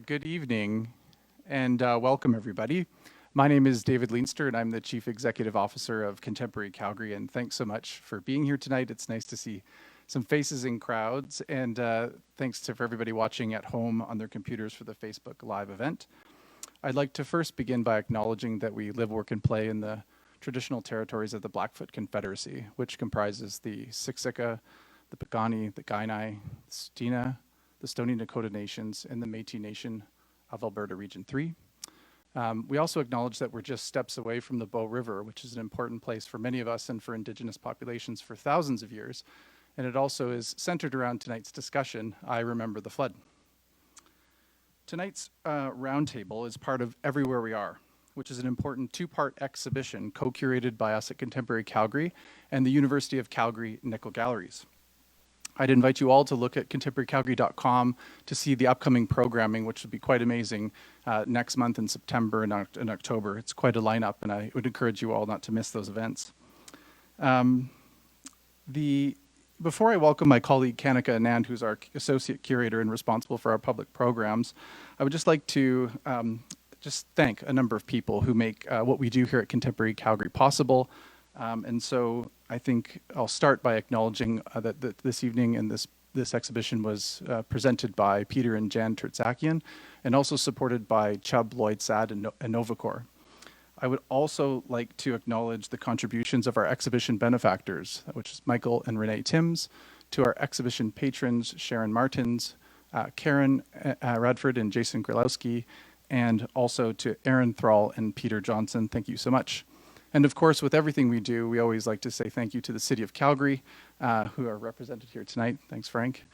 Good evening and welcome everybody. My name is David Leinster and I'm the Chief Executive Officer of Contemporary Calgary, and thanks so much for being here tonight. It's nice to see some faces in crowds, and thanks for everybody watching at home on their computers for the Facebook Live event. I'd like to first begin by acknowledging that we live, work, and play in the traditional territories of the Blackfoot Confederacy, which comprises the Siksika, the Piikani, the Kainai, the Stina, the Stoney Nakoda Nations, and the Métis Nation of Alberta Region 3. We also acknowledge that we're just steps away from the Bow River, which is an important place for many of us and for Indigenous populations for thousands of years. And it also is centered around tonight's discussion, I Remember the Flood. Tonight's roundtable is part of Everywhere We Are, which is an important two-part exhibition co-curated by us at Contemporary Calgary and the University of Calgary Nickle Galleries. I'd invite you all to look at contemporarycalgary.com to see the upcoming programming, which will be quite amazing next month in September and October. It's quite a lineup, and I would encourage you all not to miss those events. Before I welcome my colleague Kanika Anand, who's our associate curator and responsible for our public programs, I would just like to just thank a number of people who make what we do here at Contemporary Calgary possible. And so I think I'll start by acknowledging that this evening and this exhibition was presented by Peter and Jan Tertsakian, and also supported by Chubb, Lloyd Sad, and Novacor. I would also like to acknowledge the contributions of our exhibition benefactors, which is Michael and Renee Timms, to our exhibition patrons, Sharon Martins, Karen Radford and Jason Grylowski, and also to Aaron Thrall and Peter Johnson. Thank you so much. And of course, with everything we do, we always like to say thank you to the City of Calgary, who are represented here tonight. Thanks, Frank.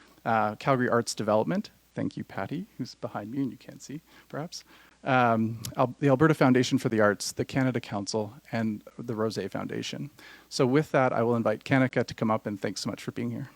Calgary Arts Development. Thank you, Patty, who's behind me and you can't see, perhaps. The Alberta Foundation for the Arts, the Canada Council, and the Rosé Foundation. So with that, I will invite Kanika to come up, and thanks so much for being here.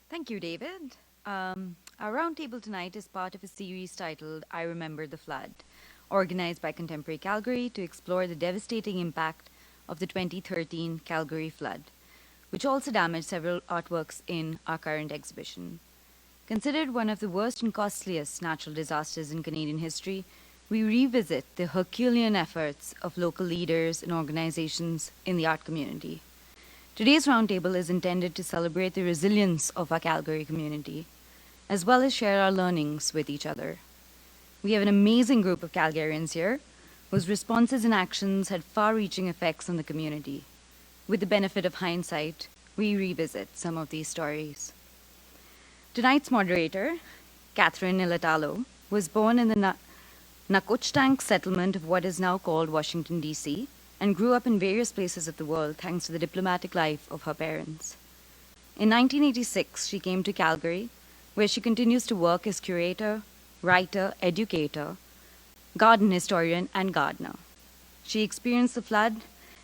Thank you, David. Our roundtable tonight is part of a series titled I Remember the Flood, organized by Contemporary Calgary to explore the devastating impact of the 2013 Calgary flood, which also damaged several artworks in our current exhibition. Considered one of the worst and costliest natural disasters in Canadian history, we revisit the herculean efforts of local leaders and organizations in the art community. Today's roundtable is intended to celebrate the resilience of our Calgary community, as well as share our learnings with each other. We have an amazing group of Calgarians here, whose responses and actions had far-reaching effects on the community. With the benefit of hindsight, we revisit some of these stories. Tonight's moderator, Catherine Illitalo, was born in the Nacotchtank settlement of what is now called Washington, D.C., and grew up in various places of the world thanks to the diplomatic life of her parents. In 1986, she came to Calgary, where she continues to work as curator, writer, educator, garden historian, and gardener. She experienced the flood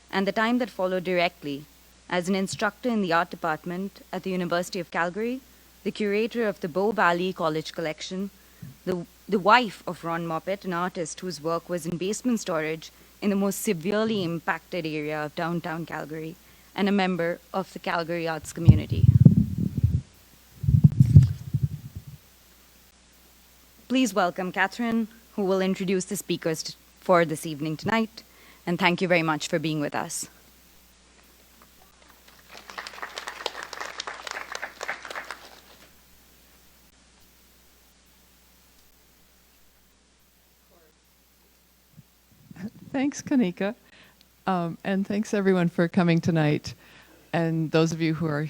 and the time that followed directly as an instructor in the art department at the University of Calgary, the curator of the Bow Valley College collection, the wife of Ron Moppet, an artist whose work was in basement storage in the most severely impacted area of downtown Calgary, and a member of the Calgary arts community. Please welcome Catherine, who will introduce the speakers for this evening tonight, and thank you very much for being with us. Thanks, Kanika, and thanks everyone for coming tonight. And those of you who are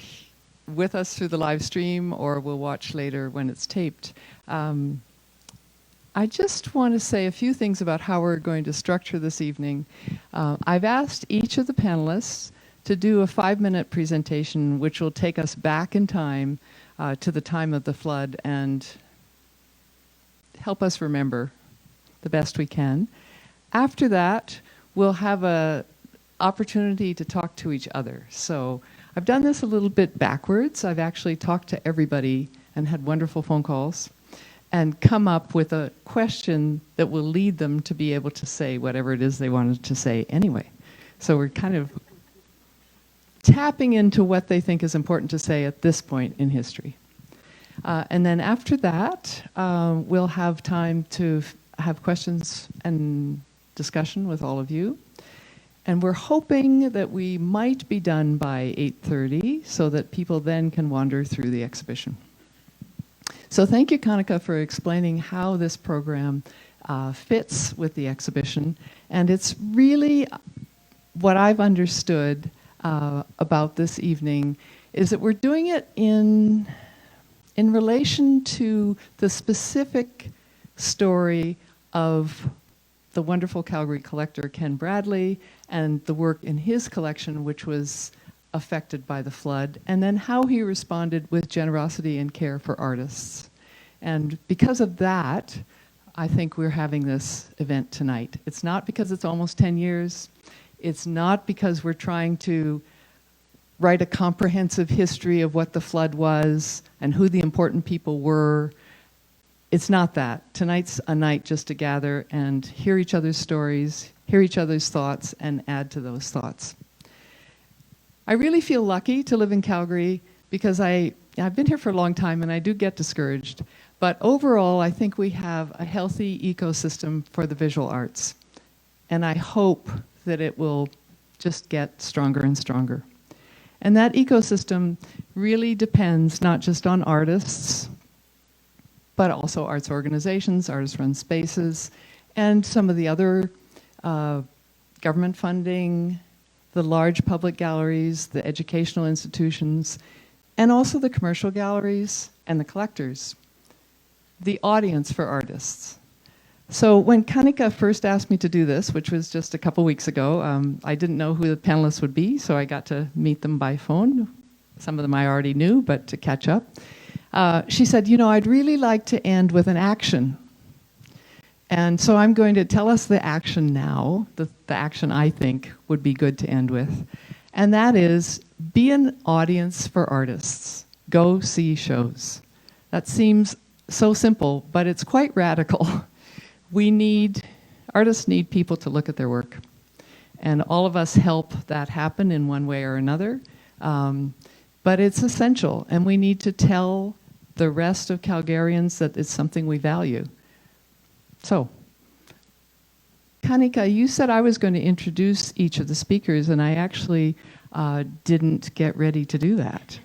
with us through the live stream or will watch later when it's taped, I just want to say a few things about how we're going to structure this evening. I've asked each of the panelists to do a 5-minute presentation, which will take us back in time to the time of the flood and help us remember the best we can. After that, we'll have an opportunity to talk to each other. So I've done this a little bit backwards. I've actually talked to everybody and had wonderful phone calls. and come up with a question that will lead them to be able to say whatever it is they wanted to say anyway. So we're kind of tapping into what they think is important to say at this point in history. And then after that, we'll have time to have questions and discussion with all of you. And we're hoping that we might be done by 8:30 so that people then can wander through the exhibition. So thank you, Kanika, for explaining how this program fits with the exhibition. And it's really what I've understood about this evening is that we're doing it in relation to the specific story of the wonderful Calgary collector Ken Bradley and the work in his collection which was affected by the flood, and then how he responded with generosity and care for artists. And because of that, I think we're having this event tonight. It's not because it's almost 10 years. It's not because we're trying to write a comprehensive history of what the flood was and who the important people were. It's not that. Tonight's a night just to gather and hear each other's stories, hear each other's thoughts, and add to those thoughts. I really feel lucky to live in Calgary because I've been here for a long time and I do get discouraged. But overall, I think we have a healthy ecosystem for the visual arts. And I hope that it will just get stronger and stronger. And that ecosystem really depends not just on artists, but also arts organizations, artist-run spaces, and some of the other government funding, the large public galleries, the educational institutions, and also the commercial galleries and the collectors, the audience for artists. So when Kanika first asked me to do this, which was just a couple weeks ago, I didn't know who the panelists would be, so I got to meet them by phone. Some of them I already knew, but to catch up. She said, you know, I'd really like to end with an action. And so I'm going to tell us the action now, the action I think would be good to end with. And that is, be an audience for artists. Go see shows. That seems so simple, but it's quite radical. Artists need people to look at their work. And all of us help that happen in one way or another. But it's essential, and we need to tell the rest of Calgarians that it's something we value. So, Kanika, you said I was going to introduce each of the speakers, and I actually didn't get ready to do that.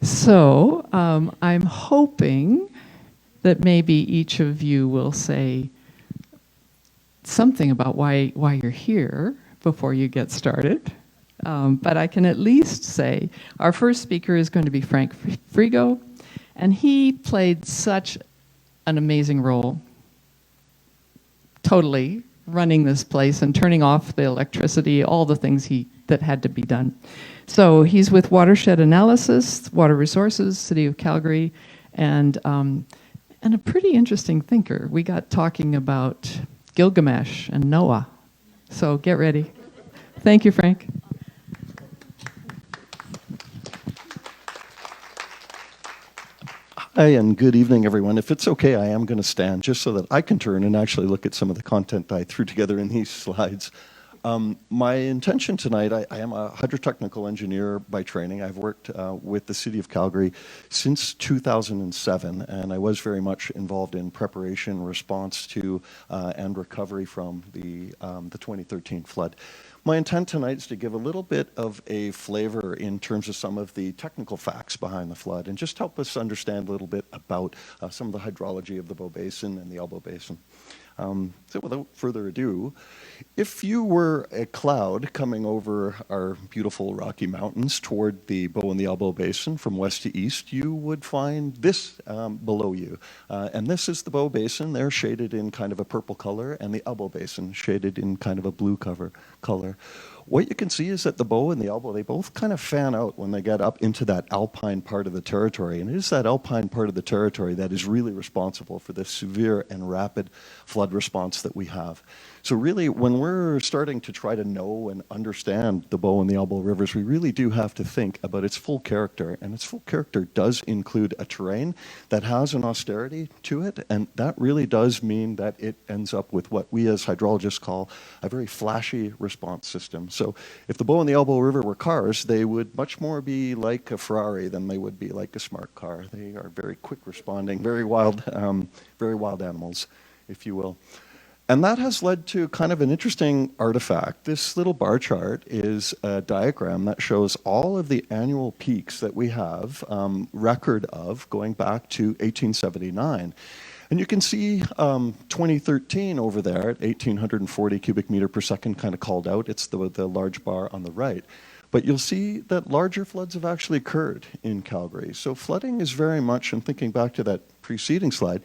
So, I'm hoping that maybe each of you will say something about why you're here before you get started. But I can at least say our first speaker is going to be Frank Frigo, and he played such an amazing role, totally running this place and turning off the electricity, all the things that had to be done. So he's with Watershed Analysis, Water Resources, City of Calgary, and a pretty interesting thinker. We got talking about Gilgamesh and Noah. So get ready. Thank you, Frank. Hi, and good evening, everyone. If it's okay, I am going to stand just so that I can turn and actually look at some of the content I threw together in these slides. My intention tonight, I am a hydrotechnical engineer by training. I've worked with the City of Calgary since 2007, and I was very much involved in preparation, response to, and recovery from the 2013 flood. My intent tonight is to give a little bit of a flavor in terms of some of the technical facts behind the flood and just help us understand a little bit about some of the hydrology of the Bow Basin and the Elbow Basin. So without further ado, if you were a cloud coming over our beautiful Rocky Mountains toward the Bow and the Elbow Basin from west to east, you would find this below you. And this is the Bow Basin. They're shaded in kind of a purple color, and the Elbow Basin shaded in kind of a blue color. What you can see is that the Bow and the Elbow, they both kind of fan out when they get up into that alpine part of the territory. And it is that alpine part of the territory that is really responsible for the severe and rapid flood response that we have. So really, when we're starting to try to know and understand the Bow and the Elbow rivers, we really do have to think about its full character. And its full character does include a terrain that has an austerity to it, and that really does mean that it ends up with what we as hydrologists call a very flashy response system. So if the Bow and the Elbow River were cars, they would much more be like a Ferrari than they would be like a smart car. They are very quick responding, very wild animals, if you will. And that has led to kind of an interesting artifact. This little bar chart is a diagram that shows all of the annual peaks that we have record of going back to 1879. And you can see 2013 over there at 1,840 cubic meter per second kind of called out. It's the large bar on the right. But you'll see that larger floods have actually occurred in Calgary. So flooding is very much, and thinking back to that preceding slide,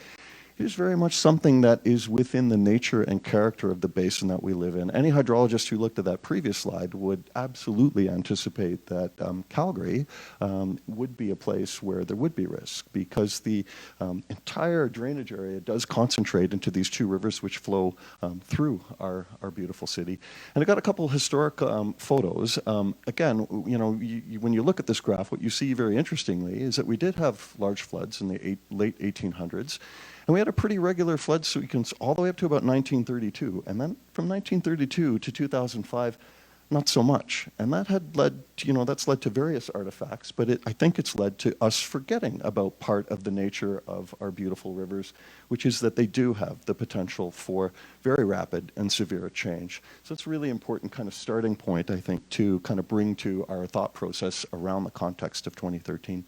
it is very much something that is within the nature and character of the basin that we live in. Any hydrologist who looked at that previous slide would absolutely anticipate that Calgary would be a place where there would be risk, because the entire drainage area does concentrate into these two rivers which flow through our beautiful city. And I got a couple historic photos. Again, when you look at this graph, what you see very interestingly is that we did have large floods in the late 1800s. And we had a pretty regular flood sequence all the way up to about 1932. And then from 1932 to 2005, not so much. And that had led to, that's led to various artifacts, but I think it's led to us forgetting about part of the nature of our beautiful rivers, which is that they do have the potential for very rapid and severe change. So it's a really important kind of starting point, I think, to kind of bring to our thought process around the context of 2013.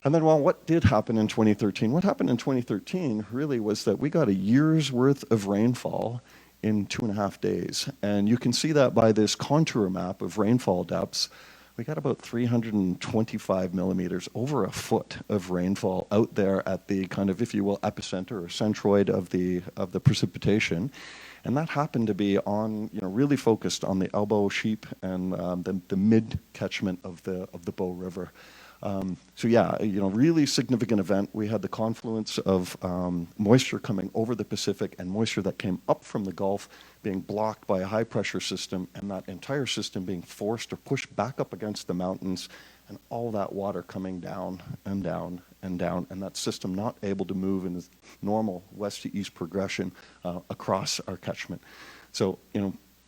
And then, what did happen in 2013? What happened in 2013 really was that we got a year's worth of rainfall in 2.5 days. And you can see that by this contour map of rainfall depths. We got about 325 millimeters, over a foot of rainfall out there at the kind of, if you will, epicenter or centroid of the precipitation. And that happened to be on, really focused on the Elbow, Sheep, and the mid-catchment of the Bow River. Really significant event. We had the confluence of moisture coming over the Pacific and moisture that came up from the Gulf being blocked by a high pressure system, and that entire system being forced or pushed back up against the mountains, and all that water coming down and down and down, and that system not able to move in its normal west to east progression across our catchment. So,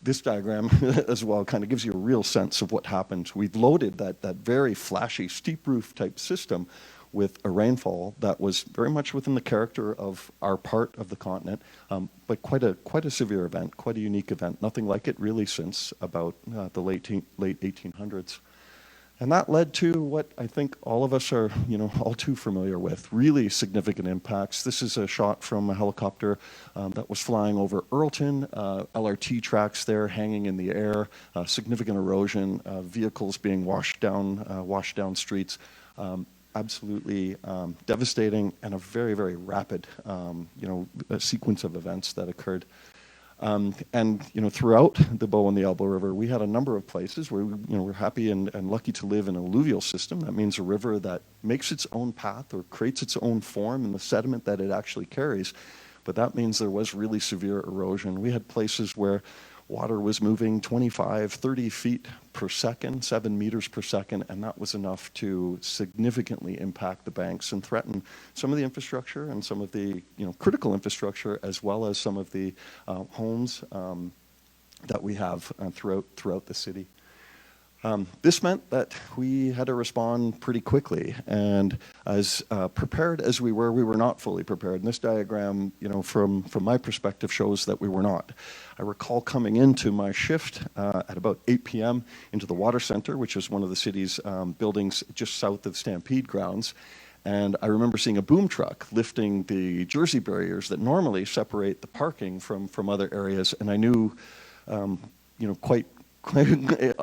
this diagram as well kind of gives you a real sense of what happened. We've loaded that very flashy steep roof type system with a rainfall that was very much within the character of our part of the continent, but quite a severe event, quite a unique event. Nothing like it really since about the late 1800s. And that led to what I think all of us are, all too familiar with, really significant impacts. This is a shot from a helicopter that was flying over Earlton, LRT tracks there hanging in the air, significant erosion, vehicles being washed down streets. Absolutely devastating, and a very, very rapid, a sequence of events that occurred. Throughout the Bow and the Elbow River, we had a number of places where we're happy and lucky to live in an alluvial system. That means a river that makes its own path or creates its own form in the sediment that it actually carries. But that means there was really severe erosion. We had places where water was moving 25, 30 feet per second, 7 meters per second, and that was enough to significantly impact the banks and threaten some of the infrastructure and some of the critical infrastructure, as well as some of the homes that we have throughout the city. This meant that we had to respond pretty quickly, and as prepared as we were not fully prepared. And this diagram, from my perspective, shows that we were not. I recall coming into my shift at about 8 p.m. into the Water Center, which is one of the city's buildings just south of Stampede grounds. And I remember seeing a boom truck lifting the Jersey barriers that normally separate the parking from other areas. And I knew,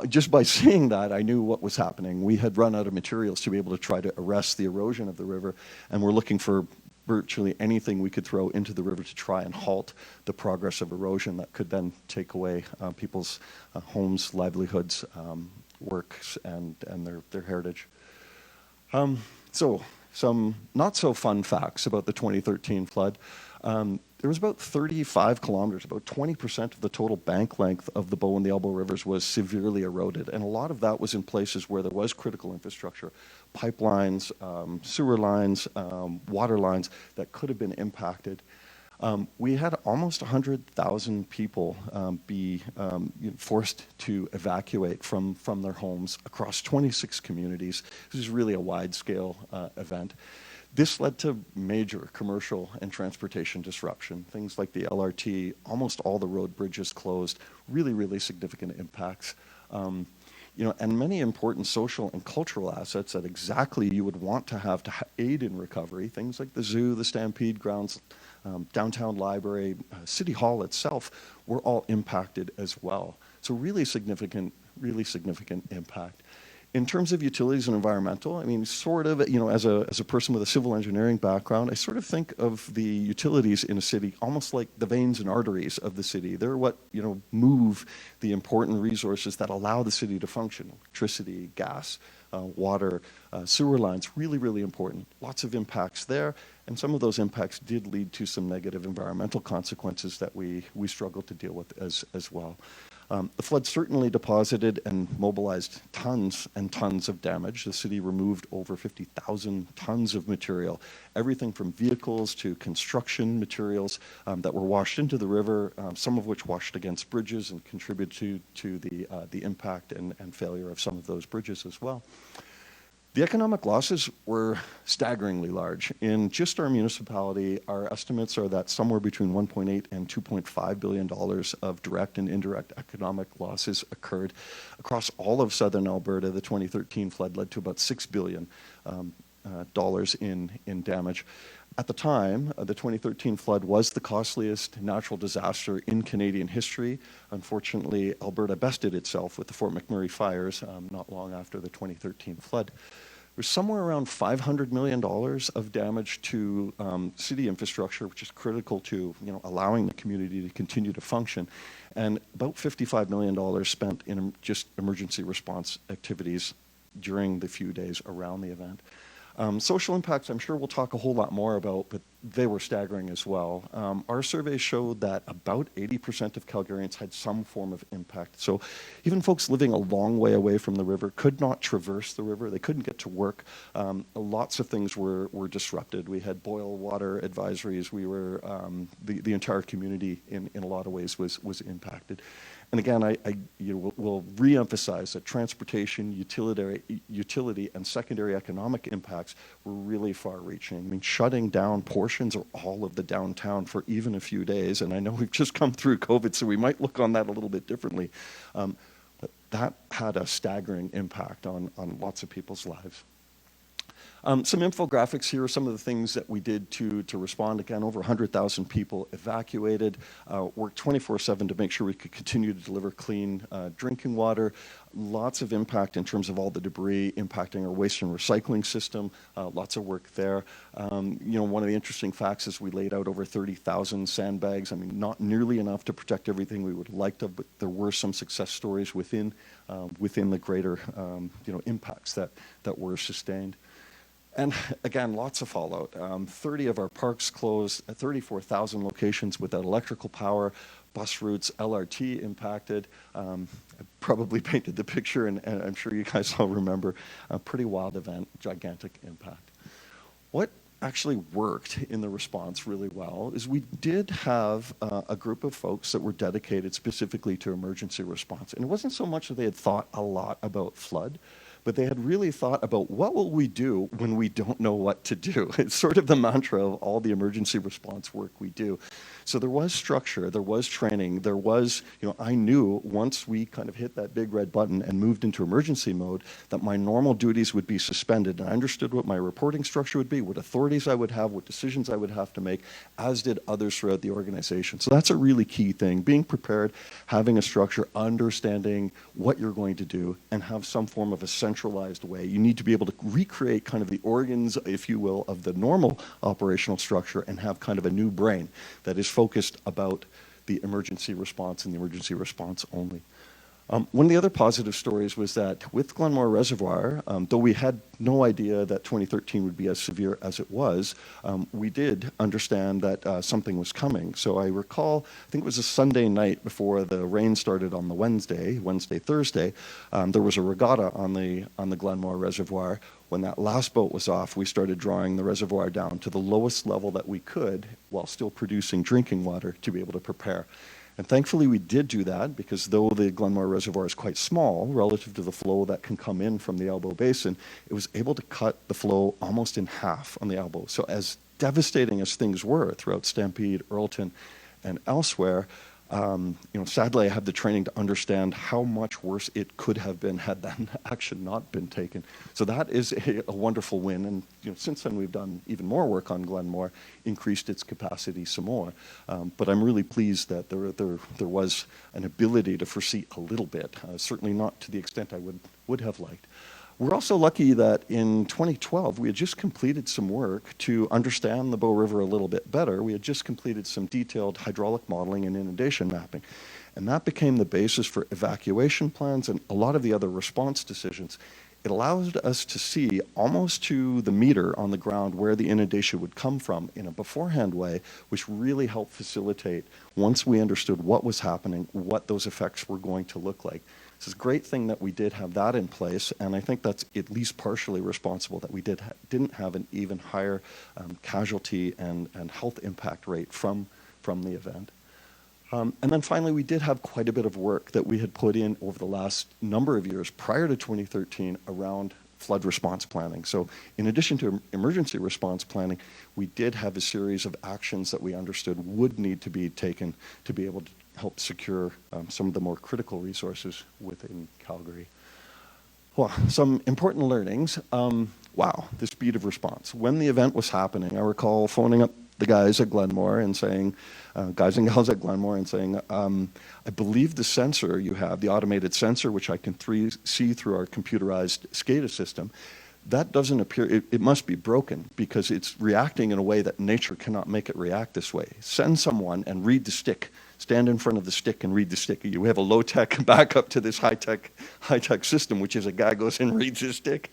just by seeing that, I knew what was happening. We had run out of materials to be able to try to arrest the erosion of the river, and we're looking for virtually anything we could throw into the river to try and halt the progress of erosion that could then take away people's homes, livelihoods, works, and their heritage. So some not so fun facts about the 2013 flood. There was about 35 kilometers, about 20% of the total bank length of the Bow and the Elbow rivers was severely eroded. And a lot of that was in places where there was critical infrastructure, pipelines, sewer lines, water lines that could have been impacted. We had almost 100,000 people be forced to evacuate from their homes across 26 communities. This is really a wide-scale event. This led to major commercial and transportation disruption. Things like the LRT, almost all the road bridges closed, really, really significant impacts. And many important social and cultural assets that exactly you would want to have aid in recovery, things like the zoo, the Stampede grounds, downtown library, City Hall itself, were all impacted as well. So really significant impact. In terms of utilities and environmental, I mean, sort of, as a person with a civil engineering background, I sort of think of the utilities in a city almost like the veins and arteries of the city. They're what, move the important resources that allow the city to function. Electricity, gas, water, sewer lines, really, really important. Lots of impacts there, and some of those impacts did lead to some negative environmental consequences that we struggled to deal with as well. The flood certainly deposited and mobilized tons and tons of damage. The city removed over 50,000 tons of material, everything from vehicles to construction materials that were washed into the river, some of which washed against bridges and contributed to the impact and failure of some of those bridges as well. The economic losses were staggeringly large. In just our municipality, our estimates are that somewhere between $1.8 and $2.5 billion of direct and indirect economic losses occurred. Across all of southern Alberta, the 2013 flood led to about $6 billion in damage. At the time, the 2013 flood was the costliest natural disaster in Canadian history. Unfortunately, Alberta bested itself with the Fort McMurray fires not long after the 2013 flood. There's somewhere around $500 million of damage to city infrastructure, which is critical to allowing the community to continue to function, and about $55 million spent in just emergency response activities during the few days around the event. Social impacts, I'm sure we'll talk a whole lot more about, but they were staggering as well. Our survey showed that about 80% of Calgarians had some form of impact. So even folks living a long way away from the river could not traverse the river. They couldn't get to work. Lots of things were disrupted. We had boil water advisories. We were, the entire community in a lot of ways was impacted. And again, I will re-emphasize that transportation, utility, and secondary economic impacts were really far-reaching. I mean, shutting down portions or all of the downtown for even a few days, and I know we've just come through COVID, so we might look on that a little bit differently, but that had a staggering impact on lots of people's lives. Some infographics here are some of the things that we did to respond. Again, over 100,000 people evacuated, worked 24/7 to make sure we could continue to deliver clean drinking water. Lots of impact in terms of all the debris impacting our waste and recycling system. Lots of work there. One of the interesting facts is we laid out over 30,000 sandbags. I mean, not nearly enough to protect everything we would like to, but there were some success stories within the greater impacts that were sustained. And again, lots of fallout. 30 of our parks closed, 34,000 locations without electrical power, bus routes, LRT impacted. I probably painted the picture, and I'm sure you guys all remember. A pretty wild event, gigantic impact. What actually worked in the response really well is we did have a group of folks that were dedicated specifically to emergency response. And it wasn't so much that they had thought a lot about flood, but they had really thought about what will we do when we don't know what to do. It's sort of the mantra of all the emergency response work we do. So there was structure, there was training, there was, I knew once we kind of hit that big red button and moved into emergency mode that my normal duties would be suspended. And I understood what my reporting structure would be, what authorities I would have, what decisions I would have to make, as did others throughout the organization. So that's a really key thing, being prepared, having a structure, understanding what you're going to do, and have some form of a centralized way. You need to be able to recreate kind of the organs, if you will, of the normal operational structure and have kind of a new brain that is focused about the emergency response and the emergency response only. One of the other positive stories was that with Glenmore Reservoir, though we had no idea that 2013 would be as severe as it was, we did understand that something was coming. So I recall, I think it was a Sunday night before the rain started on the Wednesday, Thursday, there was a regatta on the Glenmore Reservoir. When that last boat was off, we started drawing the reservoir down to the lowest level that we could while still producing drinking water to be able to prepare. And thankfully we did do that, because though the Glenmore Reservoir is quite small relative to the flow that can come in from the Elbow Basin, it was able to cut the flow almost in half on the Elbow. So as devastating as things were throughout Stampede, Earlton, and elsewhere, sadly I have the training to understand how much worse it could have been had that action not been taken. So that is a wonderful win, and since then we've done even more work on Glenmore, increased its capacity some more. But I'm really pleased that there was an ability to foresee a little bit, certainly not to the extent I would have liked. We're also lucky that in 2012, we had just completed some work to understand the Bow River a little bit better. We had just completed some detailed hydraulic modeling and inundation mapping. And that became the basis for evacuation plans and a lot of the other response decisions. It allowed us to see almost to the meter on the ground where the inundation would come from in a beforehand way, which really helped facilitate, once we understood what was happening, what those effects were going to look like. It's a great thing that we did have that in place, and I think that's at least partially responsible that we didn't have an even higher casualty and health impact rate from the event. And then finally, we did have quite a bit of work that we had put in over the last number of years prior to 2013 around flood response planning. So in addition to emergency response planning, we did have a series of actions that we understood would need to be taken to be able to help secure some of the more critical resources within Calgary. Well, some important learnings. Wow, the speed of response. When the event was happening, I recall phoning up the guys at Glenmore and saying, guys and gals at Glenmore, and saying, I believe the sensor you have, the automated sensor, which I can see through our computerized SCADA system, that doesn't appear, it must be broken because it's reacting in a way that nature cannot make it react this way. Send someone and read the stick. Stand in front of the stick and read the stick. You have a low-tech backup to this high-tech system, which is a guy goes and reads his stick.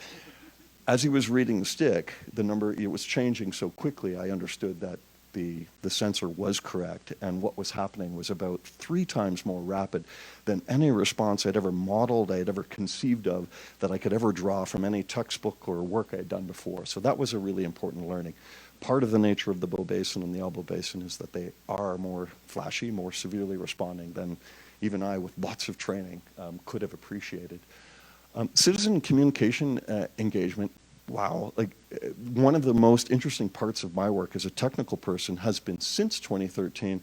As he was reading the stick, the number, it was changing so quickly, I understood that the sensor was correct, and what was happening was about 3 times more rapid than any response I'd ever modeled, I'd ever conceived of, that I could ever draw from any textbook or work I'd done before. So that was a really important learning. Part of the nature of the Bow Basin and the Elbow Basin is that they are more flashy, more severely responding than even I, with lots of training, could have appreciated. Citizen communication engagement, wow. One of the most interesting parts of my work as a technical person has been, since 2013,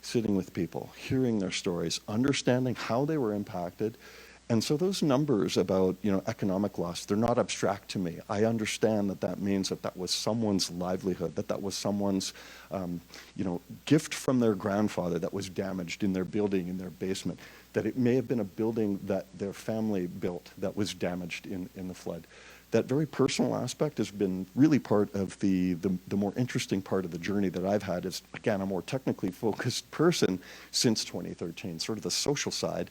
sitting with people, hearing their stories, understanding how they were impacted. And so those numbers about economic loss, they're not abstract to me. I understand that means that was someone's livelihood, that was someone's gift from their grandfather that was damaged in their building, in their basement, that it may have been a building that their family built that was damaged in the flood. That very personal aspect has been really part of the more interesting part of the journey that I've had as, again, a more technically focused person since 2013, sort of the social side.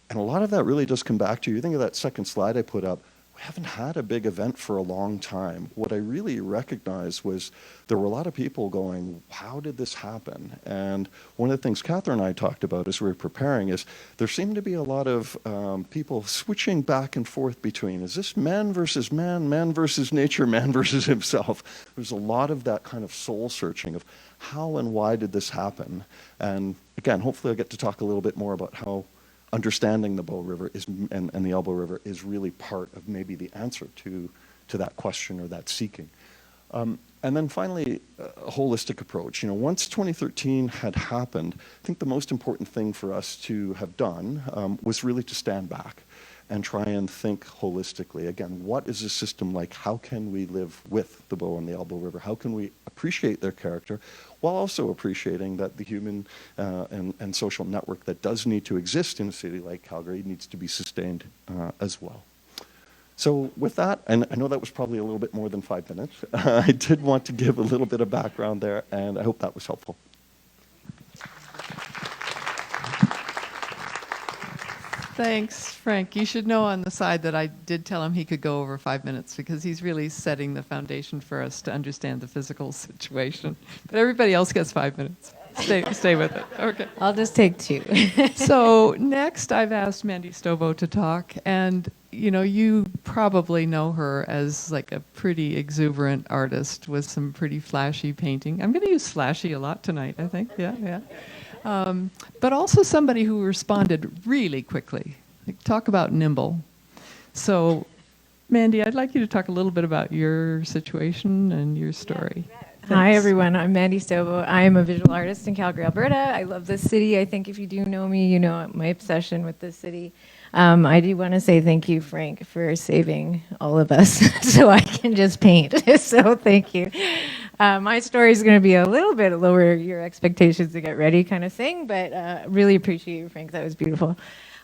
And a lot of that really does come back to, you think of that second slide I put up, we haven't had a big event for a long time. What I really recognized was there were a lot of people going, how did this happen? And one of the things Catherine and I talked about as we were preparing is there seemed to be a lot of people switching back and forth between, is this man versus man, man versus nature, man versus himself? There's a lot of that kind of soul searching of how and why did this happen? And again, hopefully I'll get to talk a little bit more about how understanding the Bow River and the Elbow River is really part of maybe the answer to that question or that seeking. And then finally, a holistic approach. Once 2013 had happened, I think the most important thing for us to have done was really to stand back and try and think holistically. Again, what is the system like? How can we live with the Bow and the Elbow River? How can we appreciate their character while also appreciating that the human and social network that does need to exist in a city like Calgary needs to be sustained as well. So with that, and I know that was probably a little bit more than 5 minutes, I did want to give a little bit of background there, and I hope that was helpful. Thanks, Frank. You should know on the side that I did tell him he could go over 5 minutes because he's really setting the foundation for us to understand the physical situation. But everybody else gets 5 minutes. Stay with it. Okay. I'll just take 2. So next, I've asked Mandy Stobo to talk, and you probably know her as like a pretty exuberant artist with some pretty flashy painting. I'm going to use flashy a lot tonight, I think. Yeah. But also somebody who responded really quickly. Like, talk about nimble. So, Mandy, I'd like you to talk a little bit about your situation and your story. Hi, everyone. I'm Mandy Stobo. I'm a visual artist in Calgary, Alberta. I love this city. I think if you do know me, you know my obsession with this city. I do want to say thank you, Frank, for saving all of us so I can just paint. So thank you. My story is going to be a little bit lower your expectations to get ready kind of thing, but really appreciate you, Frank. That was beautiful.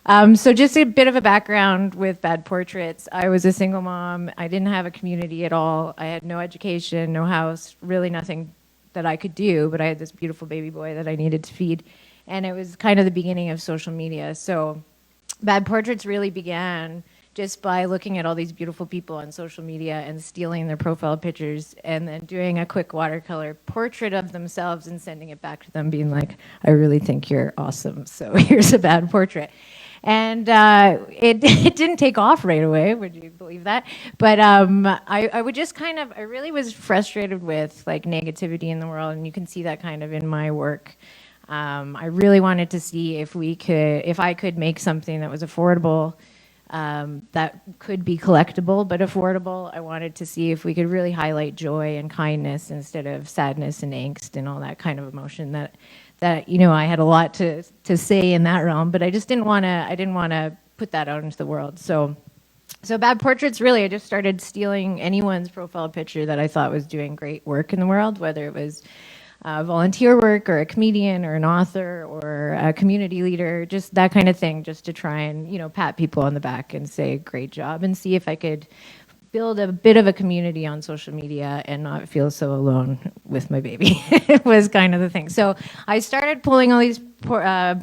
So just a bit of a background with Bad Portraits. I was a single mom. I didn't have a community at all. I had no education, no house, really nothing that I could do, but I had this beautiful baby boy that I needed to feed. And it was kind of the beginning of social media. So Bad Portraits really began just by looking at all these beautiful people on social media and stealing their profile pictures and then doing a quick watercolor portrait of themselves and sending it back to them being like, I really think you're awesome, so here's a bad portrait. And it didn't take off right away, would you believe that? But I would just I really was frustrated with like negativity in the world, and you can see that kind of in my work. I really wanted to see if I could make something that was affordable, that could be collectible but affordable. I wanted to see if we could really highlight joy and kindness instead of sadness and angst and all that kind of emotion that I had a lot to say in that realm, but I didn't want to put that out into the world. So Bad Portraits, really, I just started stealing anyone's profile picture that I thought was doing great work in the world, whether it was volunteer work or a comedian or an author or a community leader, just that kind of thing, just to try and, pat people on the back and say, great job, and see if I could build a bit of a community on social media and not feel so alone with my baby. It was kind of the thing. So I started pulling all these profile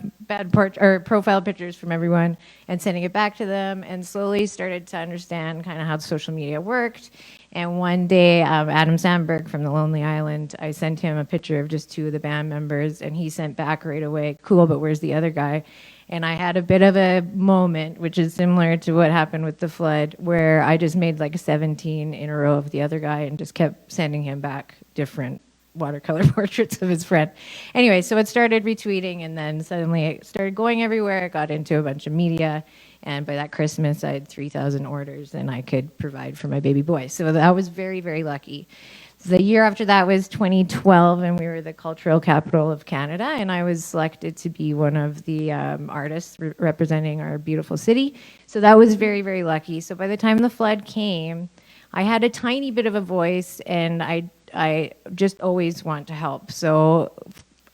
pictures from everyone and sending it back to them, and slowly started to understand kind of how social media worked. And one day, Adam Sandberg from The Lonely Island, I sent him a picture of just 2 of the band members, and he sent back right away, cool, but where's the other guy? And I had a bit of a moment, which is similar to what happened with the flood, where I just made like 17 in a row of the other guy and just kept sending him back different watercolor portraits of his friend. Anyway, so it started retweeting, and then suddenly it started going everywhere. It got into a bunch of media, and by that Christmas, I had 3,000 orders, and I could provide for my baby boy. So that was very, very lucky. The year after that was 2012, and we were the cultural capital of Canada, and I was selected to be one of the artists representing our beautiful city. So that was very, very lucky. So by the time the flood came, I had a tiny bit of a voice, and I just always want to help. So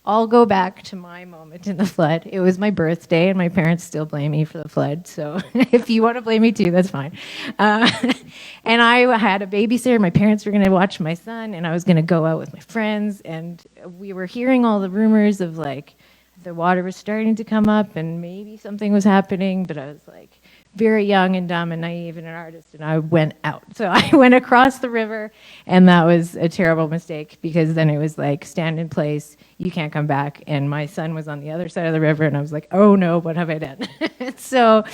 I'll go back to my moment in the flood. It was my birthday, and my parents still blame me for the flood. So if you want to blame me too, that's fine. And I had a babysitter. My parents were going to watch my son, and I was going to go out with my friends. And we were hearing all the rumors of like the water was starting to come up, and maybe something was happening. But I was like very young and dumb and naive and an artist, and I went out. So I went across the river, and that was a terrible mistake, because then it was like, stand in place, you can't come back. And my son was on the other side of the river, and I was like, oh no, what have I done? So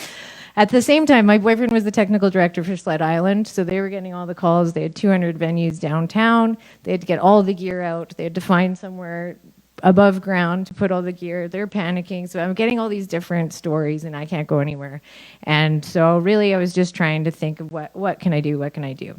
at the same time, my boyfriend was the technical director for Sled Island, so they were getting all the calls. They had 200 venues downtown. They had to get all the gear out. They had to find somewhere above ground to put all the gear. They're panicking. So I'm getting all these different stories, and I can't go anywhere. And so really I was just trying to think of what can I do? What can I do?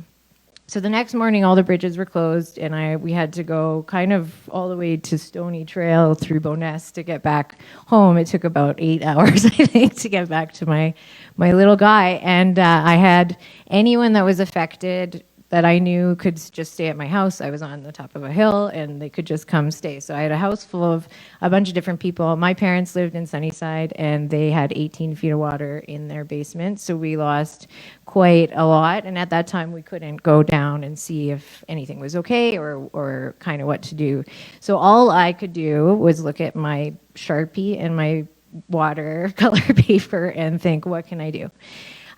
So the next morning, all the bridges were closed, and we had to go kind of all the way to Stony Trail through Bowness to get back home. It took about 8 hours, I think, to get back to my little guy. And I had anyone that was affected that I knew could just stay at my house. I was on the top of a hill, and they could just come stay. So I had a house full of a bunch of different people. My parents lived in Sunnyside, and they had 18 feet of water in their basement. So we lost quite a lot. And at that time, we couldn't go down and see if anything was okay or kind of what to do. So all I could do was look at my Sharpie and my watercolor paper and think, what can I do?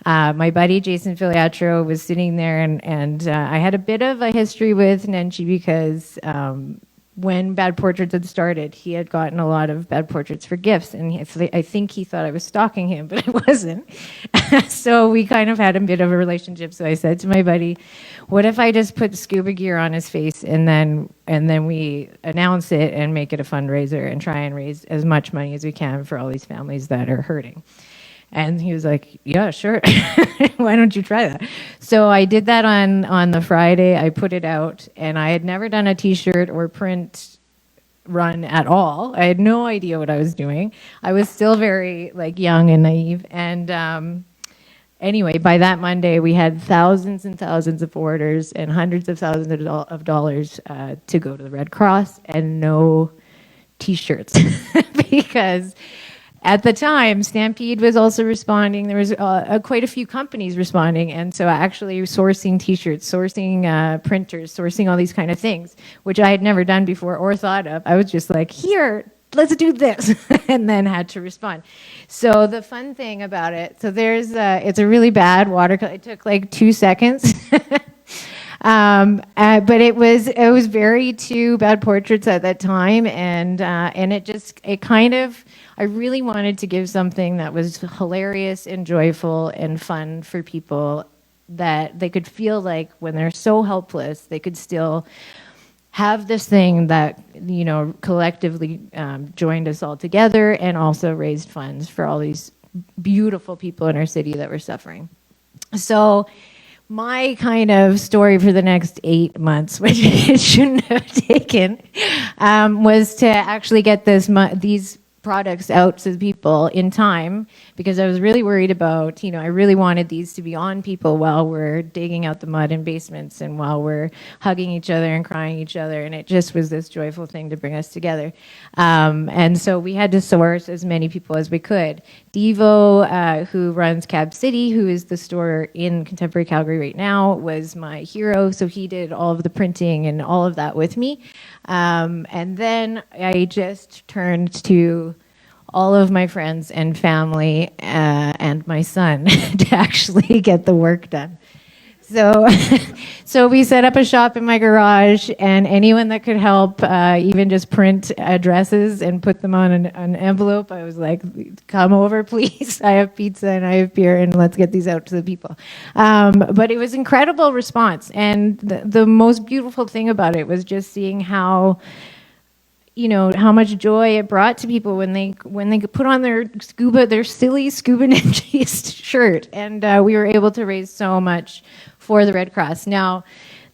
My buddy Jason Filiatro was sitting there, and I had a bit of a history with Nenshi because when Bad Portraits had started, he had gotten a lot of bad portraits for gifts, and I think he thought I was stalking him, but I wasn't. So we kind of had a bit of a relationship. So I said to my buddy, what if I just put scuba gear on his face and then we announce it and make it a fundraiser and try and raise as much money as we can for all these families that are hurting? And he was like, yeah, sure. Why don't you try that? So I did that on the Friday. I put it out, and I had never done a T-shirt or print run at all. I had no idea what I was doing. I was still very young and naive. And anyway, by that Monday, we had thousands and thousands of orders and hundreds of thousands of dollars to go to the Red Cross, and no T-shirts because at the time, Stampede was also responding. There was quite a few companies responding, and so actually sourcing T-shirts, sourcing printers, sourcing all these kind of things, which I had never done before or thought of. I was just like, here, let's do this, and then had to respond. So the fun thing about it, so it's a really bad watercolor. It took 2 seconds. But it was very to Bad Portraits at that time, and I really wanted to give something that was hilarious and joyful and fun for people, that they could feel like when they're so helpless, they could still have this thing that, collectively joined us all together and also raised funds for all these beautiful people in our city that were suffering. So my kind of story for the next 8 months, which it shouldn't have taken, was to actually get these products out to people in time, because I was really worried about, I really wanted these to be on people while we're digging out the mud in basements and while we're hugging each other and crying each other, and it just was this joyful thing to bring us together. And so we had to source as many people as we could. Devo, who runs Cab City, who is the store in Contemporary Calgary right now, was my hero, so he did all of the printing and all of that with me. And then I just turned to all of my friends and family and my son to actually get the work done. So we set up a shop in my garage, and anyone that could help, even just print addresses and put them on an envelope, I was like, come over, please. I have pizza and I have beer, and let's get these out to the people. But it was incredible response. And the most beautiful thing about it was just seeing how much joy it brought to people when they put on their silly scuba ninja shirt, and we were able to raise so much for the Red Cross. Now,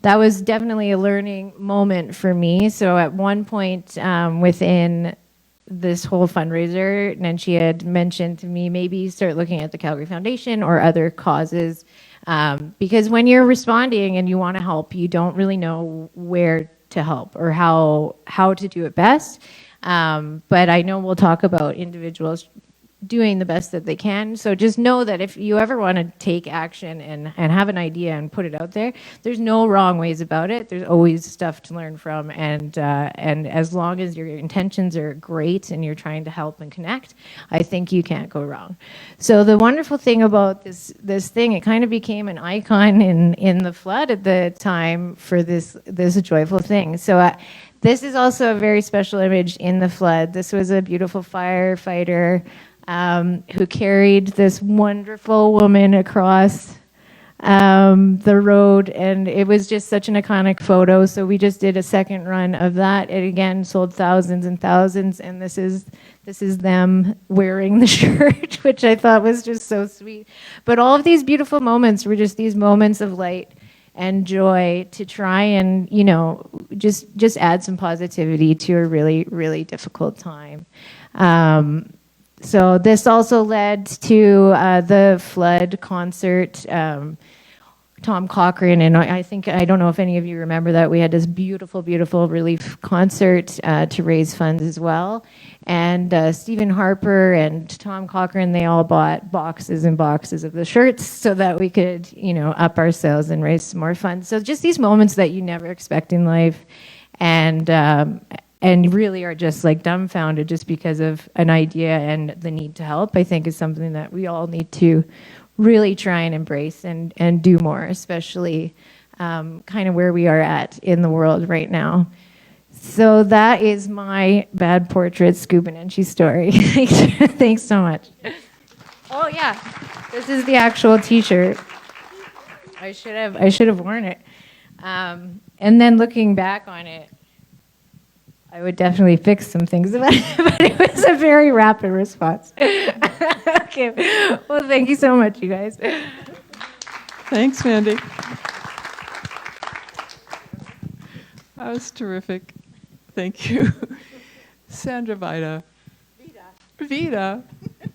that was definitely a learning moment for me. So at one point within this whole fundraiser, Nenshi had mentioned to me, maybe start looking at the Calgary Foundation or other causes, because when you're responding and you want to help, you don't really know where to help or how to do it best. But I know we'll talk about individuals doing the best that they can. So just know that if you ever want to take action and have an idea and put it out there, there's no wrong ways about it. There's always stuff to learn from, and as long as your intentions are great and you're trying to help and connect, I think you can't go wrong. So the wonderful thing about this thing, it kind of became an icon in the flood at the time for this joyful thing. So this is also a very special image in the flood. This was a beautiful firefighter who carried this wonderful woman across the road, and it was just such an iconic photo. So we just did a second run of that. It again sold thousands and thousands, and this is them wearing the shirt, which I thought was just so sweet. But all of these beautiful moments were just these moments of light and joy to try and just add some positivity to a really, really difficult time. So this also led to the flood concert. Tom Cochran, and I don't know if any of you remember that, we had this beautiful, beautiful relief concert to raise funds as well. And Stephen Harper and Tom Cochran, they all bought boxes and boxes of the shirts so that we could, up our sales and raise some more funds. So just these moments that you never expect in life. And and really are just like dumbfounded just because of an idea and the need to help, I think is something that we all need to really try and embrace and do more, especially kind of where we are at in the world right now. So that is my bad portrait Scubanenchi story. Thanks so much. Oh yeah, this is the actual T-shirt. I should have worn it. And then looking back on it, I would definitely fix some things about it, but it was a very rapid response. Okay, well, thank you so much, you guys. Thanks, Mandy. That was terrific. Thank you. Sandra Vida. Vida.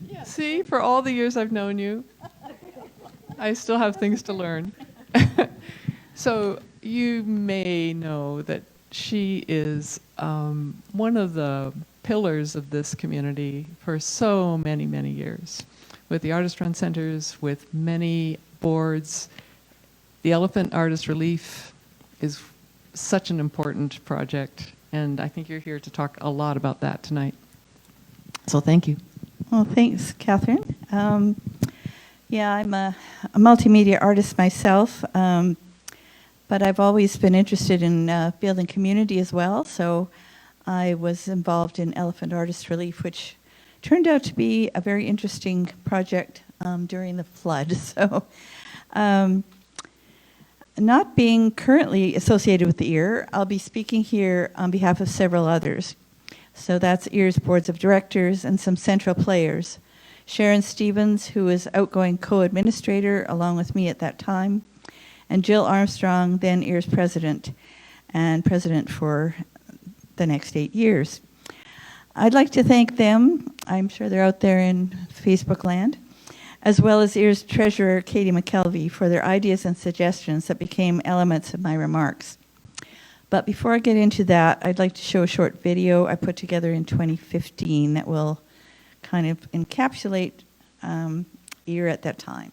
Yeah. See, for all the years I've known you, I still have things to learn. So you may know that she is one of the pillars of this community for so many, many years. With the Artist Run Centers, with many boards. The Elephant Artist Relief is such an important project, and I think you're here to talk a lot about that tonight. So thank you. Well, thanks, Catherine. Yeah, I'm a multimedia artist myself, but I've always been interested in building community as well. So I was involved in Elephant Artist Relief, which turned out to be a very interesting project during the flood. So not being currently associated with the EAR, I'll be speaking here on behalf of several others. So that's EAR's boards of directors and some central players. Sharon Stevens, who was outgoing co-administrator along with me at that time, and Jill Armstrong, then EAR's president, and president for the next 8 years. I'd like to thank them, I'm sure they're out there in Facebook land, as well as EAR's treasurer, Katie McKelvey, for their ideas and suggestions that became elements of my remarks. But before I get into that, I'd like to show a short video I put together in 2015 that will kind of encapsulate EAR at that time.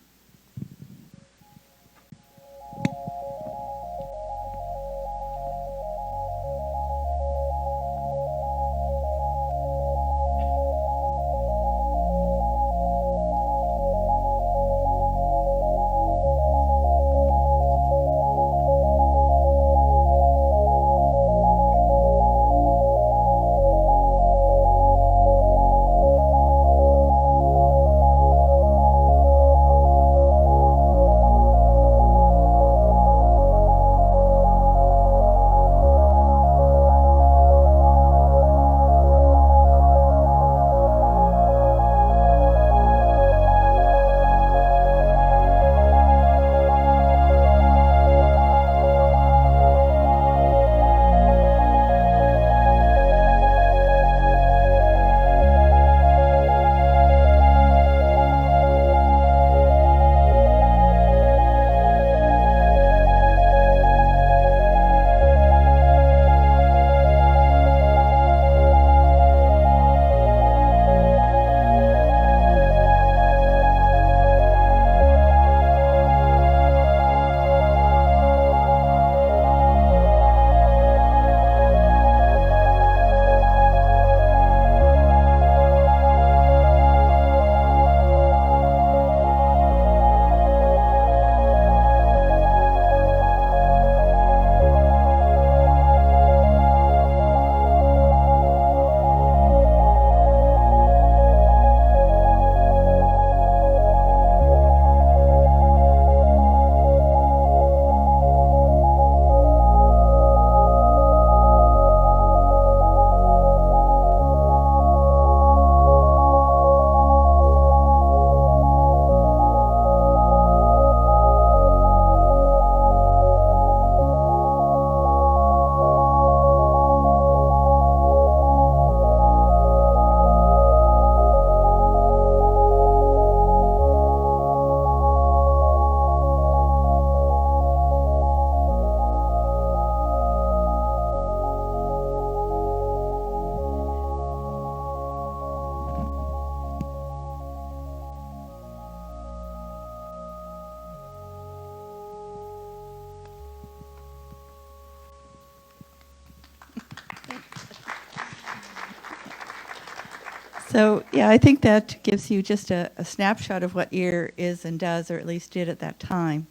So, yeah, I think that gives you just a snapshot of what EAR is and does, or at least did at that time.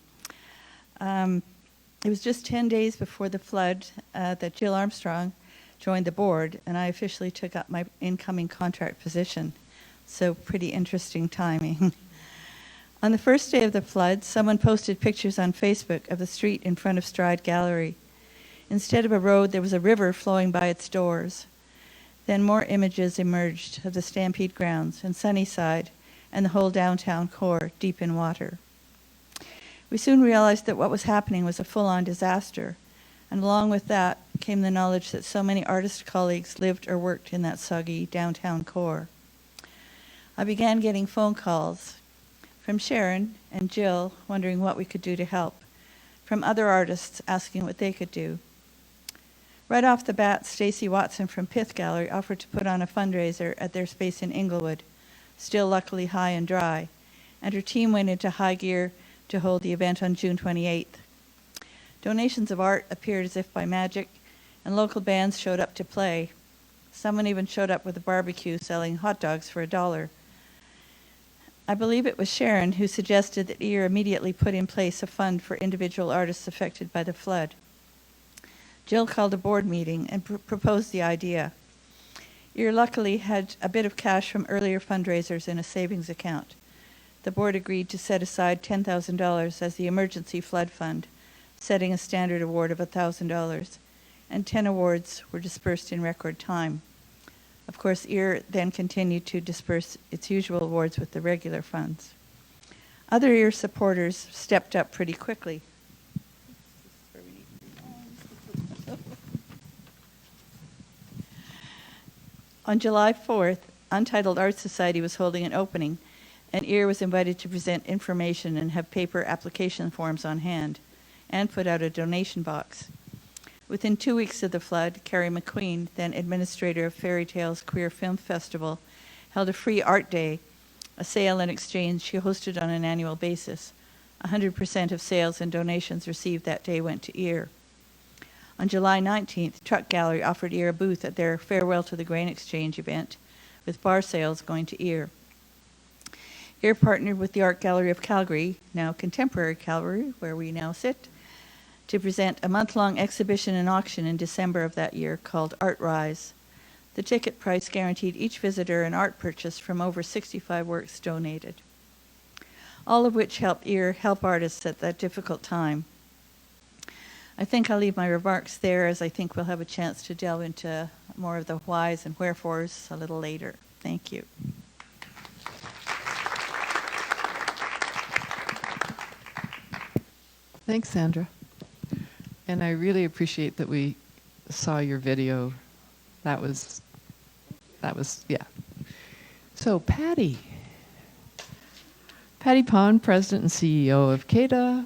It was just 10 days before the flood that Jill Armstrong joined the board, and I officially took up my incoming contract position. So pretty interesting timing. On the first day of the flood, someone posted pictures on Facebook of the street in front of Stride Gallery. Instead of a road, there was a river flowing by its doors. Then more images emerged of the Stampede grounds and Sunnyside and the whole downtown core deep in water. We soon realized that what was happening was a full-on disaster, and along with that came the knowledge that so many artist colleagues lived or worked in that soggy downtown core. I began getting phone calls from Sharon and Jill wondering what we could do to help, from other artists asking what they could do. Right off the bat, Stacey Watson from Pith Gallery offered to put on a fundraiser at their space in Inglewood, still luckily high and dry, and her team went into high gear to hold the event on June 28th. Donations of art appeared as if by magic, and local bands showed up to play. Someone even showed up with a barbecue selling hot dogs for $1. I believe it was Sharon who suggested that EAR immediately put in place a fund for individual artists affected by the flood. Jill called a board meeting and proposed the idea. EAR luckily had a bit of cash from earlier fundraisers in a savings account. The board agreed to set aside $10,000 as the emergency flood fund, setting a standard award of $1,000, and 10 awards were dispersed in record time. Of course, EAR then continued to disperse its usual awards with the regular funds. Other EAR supporters stepped up pretty quickly. On July 4th, Untitled Art Society was holding an opening, and EAR was invited to present information and have paper application forms on hand, and put out a donation box. Within 2 weeks of the flood, Carrie McQueen, then administrator of Fairy Tales Queer Film Festival, held a free art day, a sale and exchange she hosted on an annual basis. 100% of sales and donations received that day went to EAR. On July 19th, Truck Gallery offered EAR a booth at their Farewell to the Grain Exchange event, with bar sales going to EAR. EAR partnered with the Art Gallery of Calgary, now Contemporary Calgary, where we now sit, to present a month-long exhibition and auction in December of that year called Art Rise. The ticket price guaranteed each visitor an art purchase from over 65 works donated, all of which helped EAR help artists at that difficult time. I think I'll leave my remarks there, as I think we'll have a chance to delve into more of the whys and wherefores a little later. Thank you. Thanks, Sandra. And I really appreciate that we saw your video. That was, yeah. So Patty Pond, President and CEO of CADA,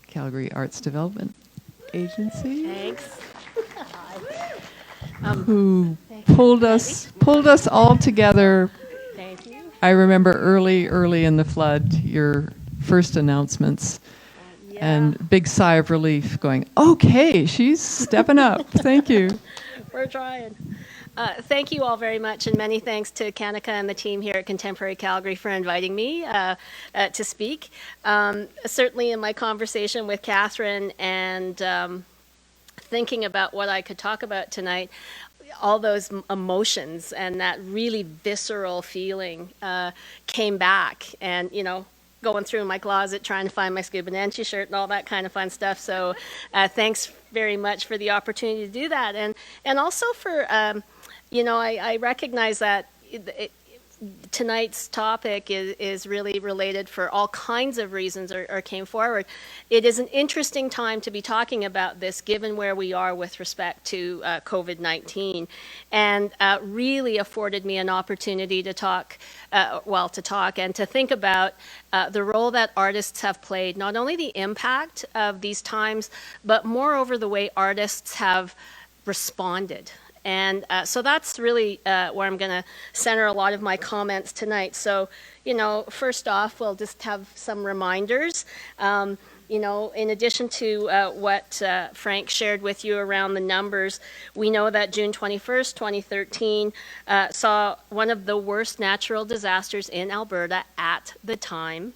Calgary Arts Development Agency. Thanks. Who pulled us all together. Thank you. I remember early in the flood, your first announcements. Yeah. And big sigh of relief going, okay, she's stepping up. Thank you. We're trying. Thank you all very much, and many thanks to Kanika and the team here at Contemporary Calgary for inviting me to speak. Certainly in my conversation with Catherine and thinking about what I could talk about tonight, all those emotions and that really visceral feeling came back, and, you know, going through my closet trying to find my Scuba Nancy shirt and all that kind of fun stuff. So thanks very much for the opportunity to do that. And also for, you know, I recognize that tonight's topic is really related for all kinds of reasons or came forward. It is an interesting time to be talking about this given where we are with respect to COVID-19, and really afforded me an opportunity to talk and to think about the role that artists have played, not only the impact of these times, but moreover the way artists have responded. And so that's really where I'm going to center a lot of my comments tonight. So, you know, first off, we'll just have some reminders. You know, in addition to what Frank shared with you around the numbers, we know that June 21st, 2013 saw one of the worst natural disasters in Alberta at the time,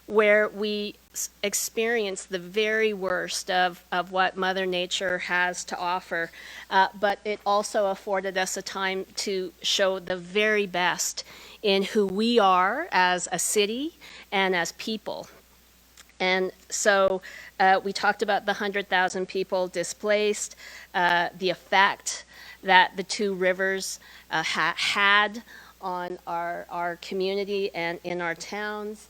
where we experienced the very worst of what Mother Nature has to offer. But it also afforded us a time to show the very best in who we are as a city and as people. And so we talked about the 100,000 people displaced, the effect that the two rivers had on our community and in our towns.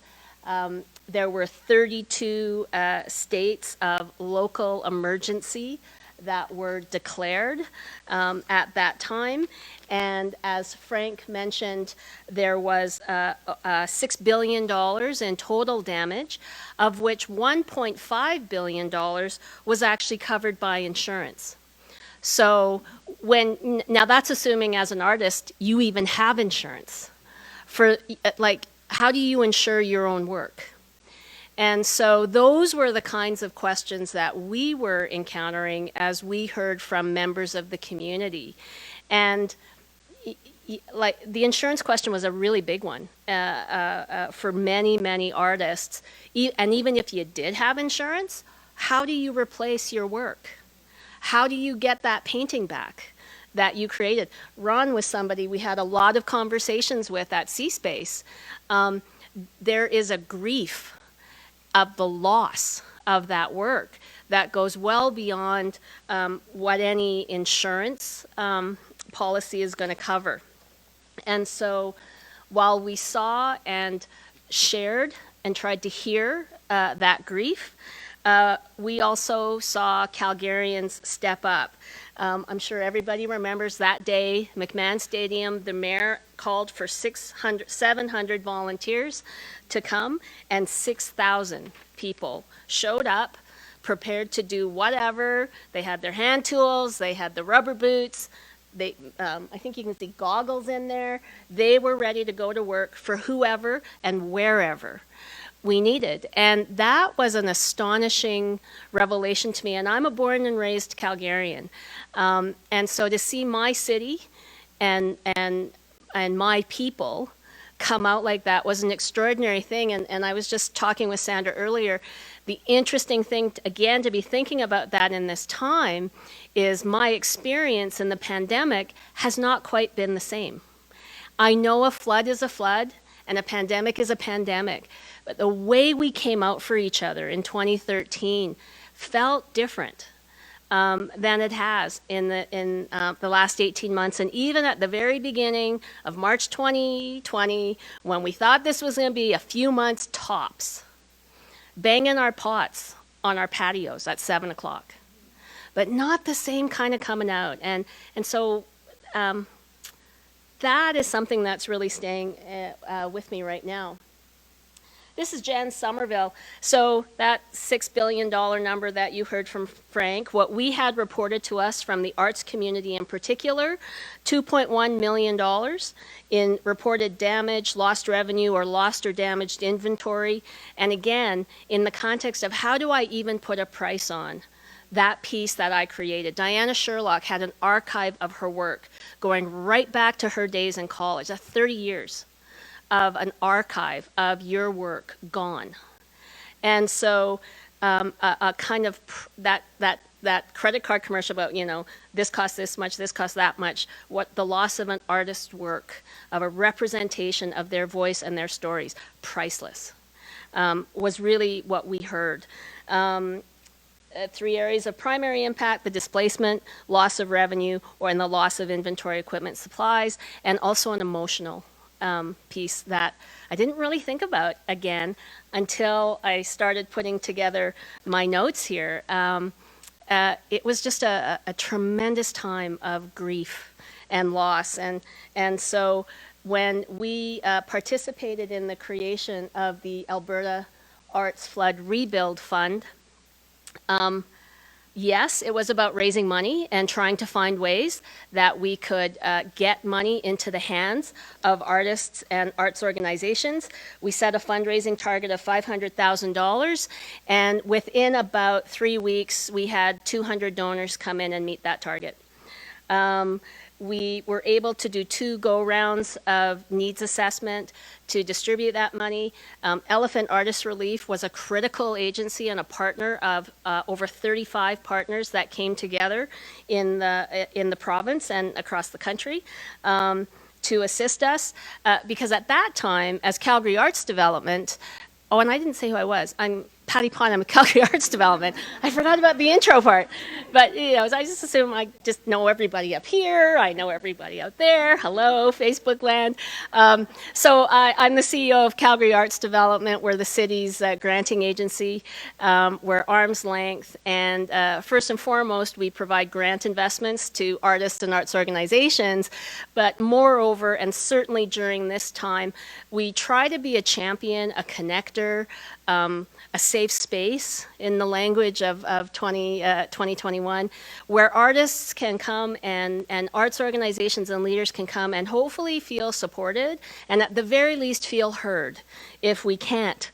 There were 32 states of local emergency that were declared at that time. And as Frank mentioned, there was $6 billion in total damage, of which $1.5 billion was actually covered by insurance. So now that's assuming as an artist, you even have insurance. For like, how do you insure your own work? And so those were the kinds of questions that we were encountering as we heard from members of the community. And like the insurance question was a really big one for many, many artists. And even if you did have insurance, how do you replace your work? How do you get that painting back that you created? Ron was somebody we had a lot of conversations with at C-Space. There is a grief of the loss of that work that goes well beyond what any insurance policy is going to cover. And so while we saw and shared and tried to hear that grief, we also saw Calgarians step up. I'm sure everybody remembers that day, McMahon Stadium, the mayor called for 700 volunteers to come, and 6,000 people showed up, prepared to do whatever. They had their hand tools, they had the rubber boots, I think you can see goggles in there. They were ready to go to work for whoever and wherever we needed. And that was an astonishing revelation to me. And I'm a born and raised Calgarian. And so to see my city and my people come out like that was an extraordinary thing. And I was just talking with Sandra earlier. The interesting thing, again, to be thinking about that in this time is my experience in the pandemic has not quite been the same. I know a flood is a flood and a pandemic is a pandemic. But the way we came out for each other in 2013 felt different than it has in the last 18 months. And even at the very beginning of March 2020, when we thought this was going to be a few months tops, banging our pots on our patios at 7 o'clock. But not the same kind of coming out. And so that is something that's really staying with me right now. This is Jan Somerville. So that $6 billion number that you heard from Frank, what we had reported to us from the arts community in particular, $2.1 million in reported damage, lost revenue, or lost or damaged inventory. And again, in the context of how do I even put a price on that piece that I created. Diana Sherlock had an archive of her work going right back to her days in college, that's 30 years of an archive of your work gone. And so a kind of that credit card commercial about, you know, this costs this much, this costs that much, what the loss of an artist's work, of a representation of their voice and their stories, priceless, was really what we heard. 3 areas of primary impact: the displacement, loss of revenue, and the loss of inventory, equipment, supplies, and also an emotional piece that I didn't really think about again until I started putting together my notes here. It was just a tremendous time of grief and loss. And so when we participated in the creation of the Alberta Arts Flood Rebuild Fund, Yes, it was about raising money and trying to find ways that we could get money into the hands of artists and arts organizations. We set a fundraising target of $500,000, and within about 3 weeks, we had 200 donors come in and meet that target. We were able to do 2 go-rounds of needs assessment to distribute that money. Elephant Artist Relief was a critical agency and a partner of over 35 partners that came together in the province and across the country to assist us. Because at that time, as Calgary Arts Development, oh, and I didn't say who I was. I'm Patty Pond, I'm with Calgary Arts Development. I forgot about the intro part. But, you know, I just assume I just know everybody up here. I know everybody out there. Hello, Facebook land. So I'm the CEO of Calgary Arts Development. We're the city's granting agency. We're arm's length. And first and foremost, we provide grant investments to artists and arts organizations. But moreover, and certainly during this time, we try to be a champion, a connector, a safe space, in the language of 2021, where artists can come and arts organizations and leaders can come and hopefully feel supported, and at the very least feel heard if we can't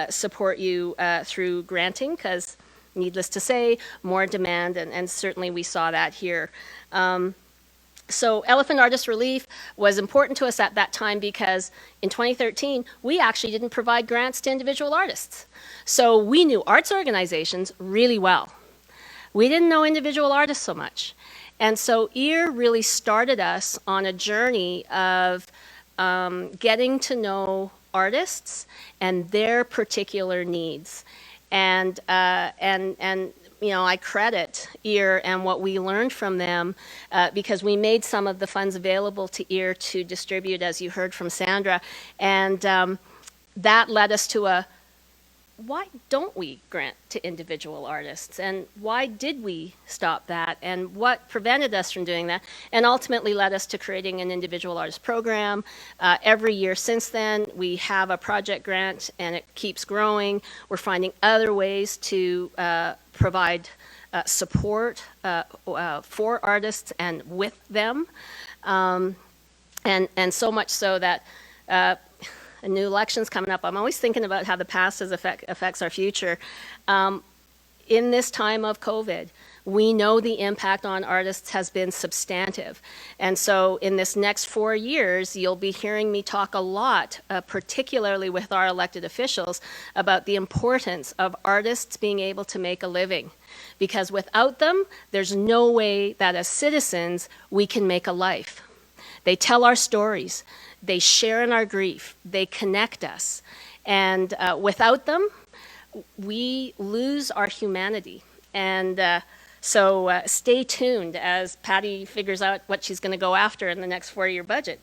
support you through granting, because needless to say, more demand, and certainly we saw that here. So Elephant Artist Relief was important to us at that time because in 2013, we actually didn't provide grants to individual artists. So we knew arts organizations really well. We didn't know individual artists so much. And so EAR really started us on a journey of getting to know artists and their particular needs. And you know, I credit EAR and what we learned from them because we made some of the funds available to EAR to distribute, as you heard from Sandra. And that led us to why don't we grant to individual artists? And why did we stop that? And what prevented us from doing that? And ultimately led us to creating an individual artist program. Every year since then, we have a project grant and it keeps growing. We're finding other ways to provide support for artists and with them. And so much so that a new election's coming up. I'm always thinking about how the past affects our future. In this time of COVID, we know the impact on artists has been substantive. And so in this next 4 years, you'll be hearing me talk a lot, particularly with our elected officials, about the importance of artists being able to make a living. Because without them, there's no way that as citizens, we can make a life. They tell our stories. They share in our grief. They connect us. And without them, we lose our humanity. And so stay tuned as Patty figures out what she's going to go after in the next 4-year budget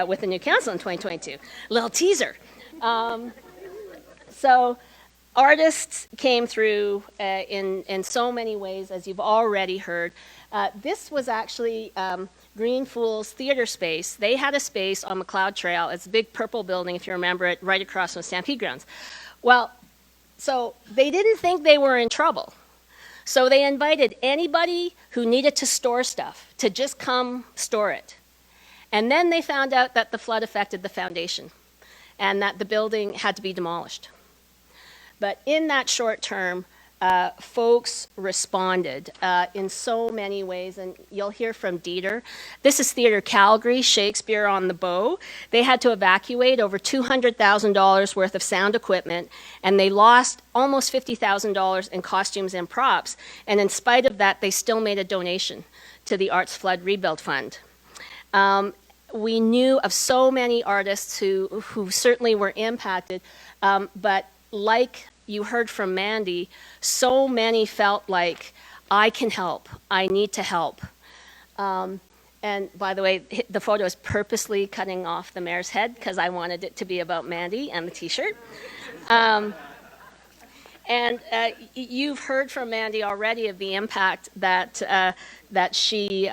with the new council in 2022. Little teaser. So artists came through in so many ways, as you've already heard. This was actually Green Fool's theater space. They had a space on McLeod Trail. It's a big purple building, if you remember it, right across from Stampede Grounds. Well, so they didn't think they were in trouble. So they invited anybody who needed to store stuff to just come store it. And then they found out that the flood affected the foundation and that the building had to be demolished. But in that short term, folks responded in so many ways, and you'll hear from Dieter. This is Theatre Calgary, Shakespeare on the Bow. They had to evacuate over $200,000 worth of sound equipment, and they lost almost $50,000 in costumes and props, and in spite of that, they still made a donation to the Arts Flood Rebuild Fund. We knew of so many artists who certainly were impacted, but like you heard from Mandy, so many felt like, I can help, I need to help. And by the way, the photo is purposely cutting off the mayor's head because I wanted it to be about Mandy and the t-shirt. And you've heard from Mandy already of the impact that she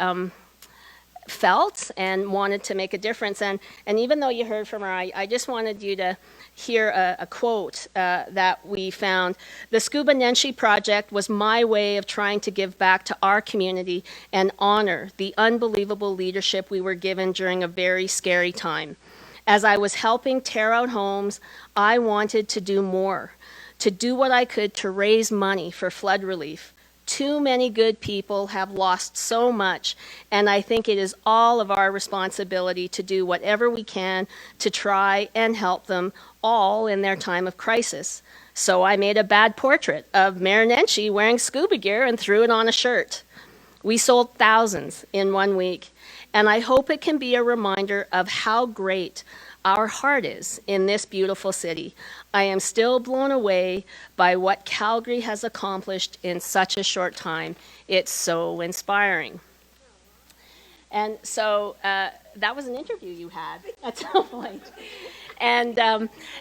felt and wanted to make a difference. And even though you heard from her, I just wanted you to hear a quote that we found. The Scuba Nenshi project was my way of trying to give back to our community and honor the unbelievable leadership we were given during a very scary time. As I was helping tear out homes, I wanted to do more, to do what I could to raise money for flood relief. Too many good people have lost so much, and I think it is all of our responsibility to do whatever we can to try and help them all in their time of crisis. So I made a bad portrait of Mayor Nenshi wearing scuba gear and threw it on a shirt. We sold thousands in 1 week, and I hope it can be a reminder of how great our heart is in this beautiful city. I am still blown away by what Calgary has accomplished in such a short time. It's so inspiring. And so that was an interview you had at some point. And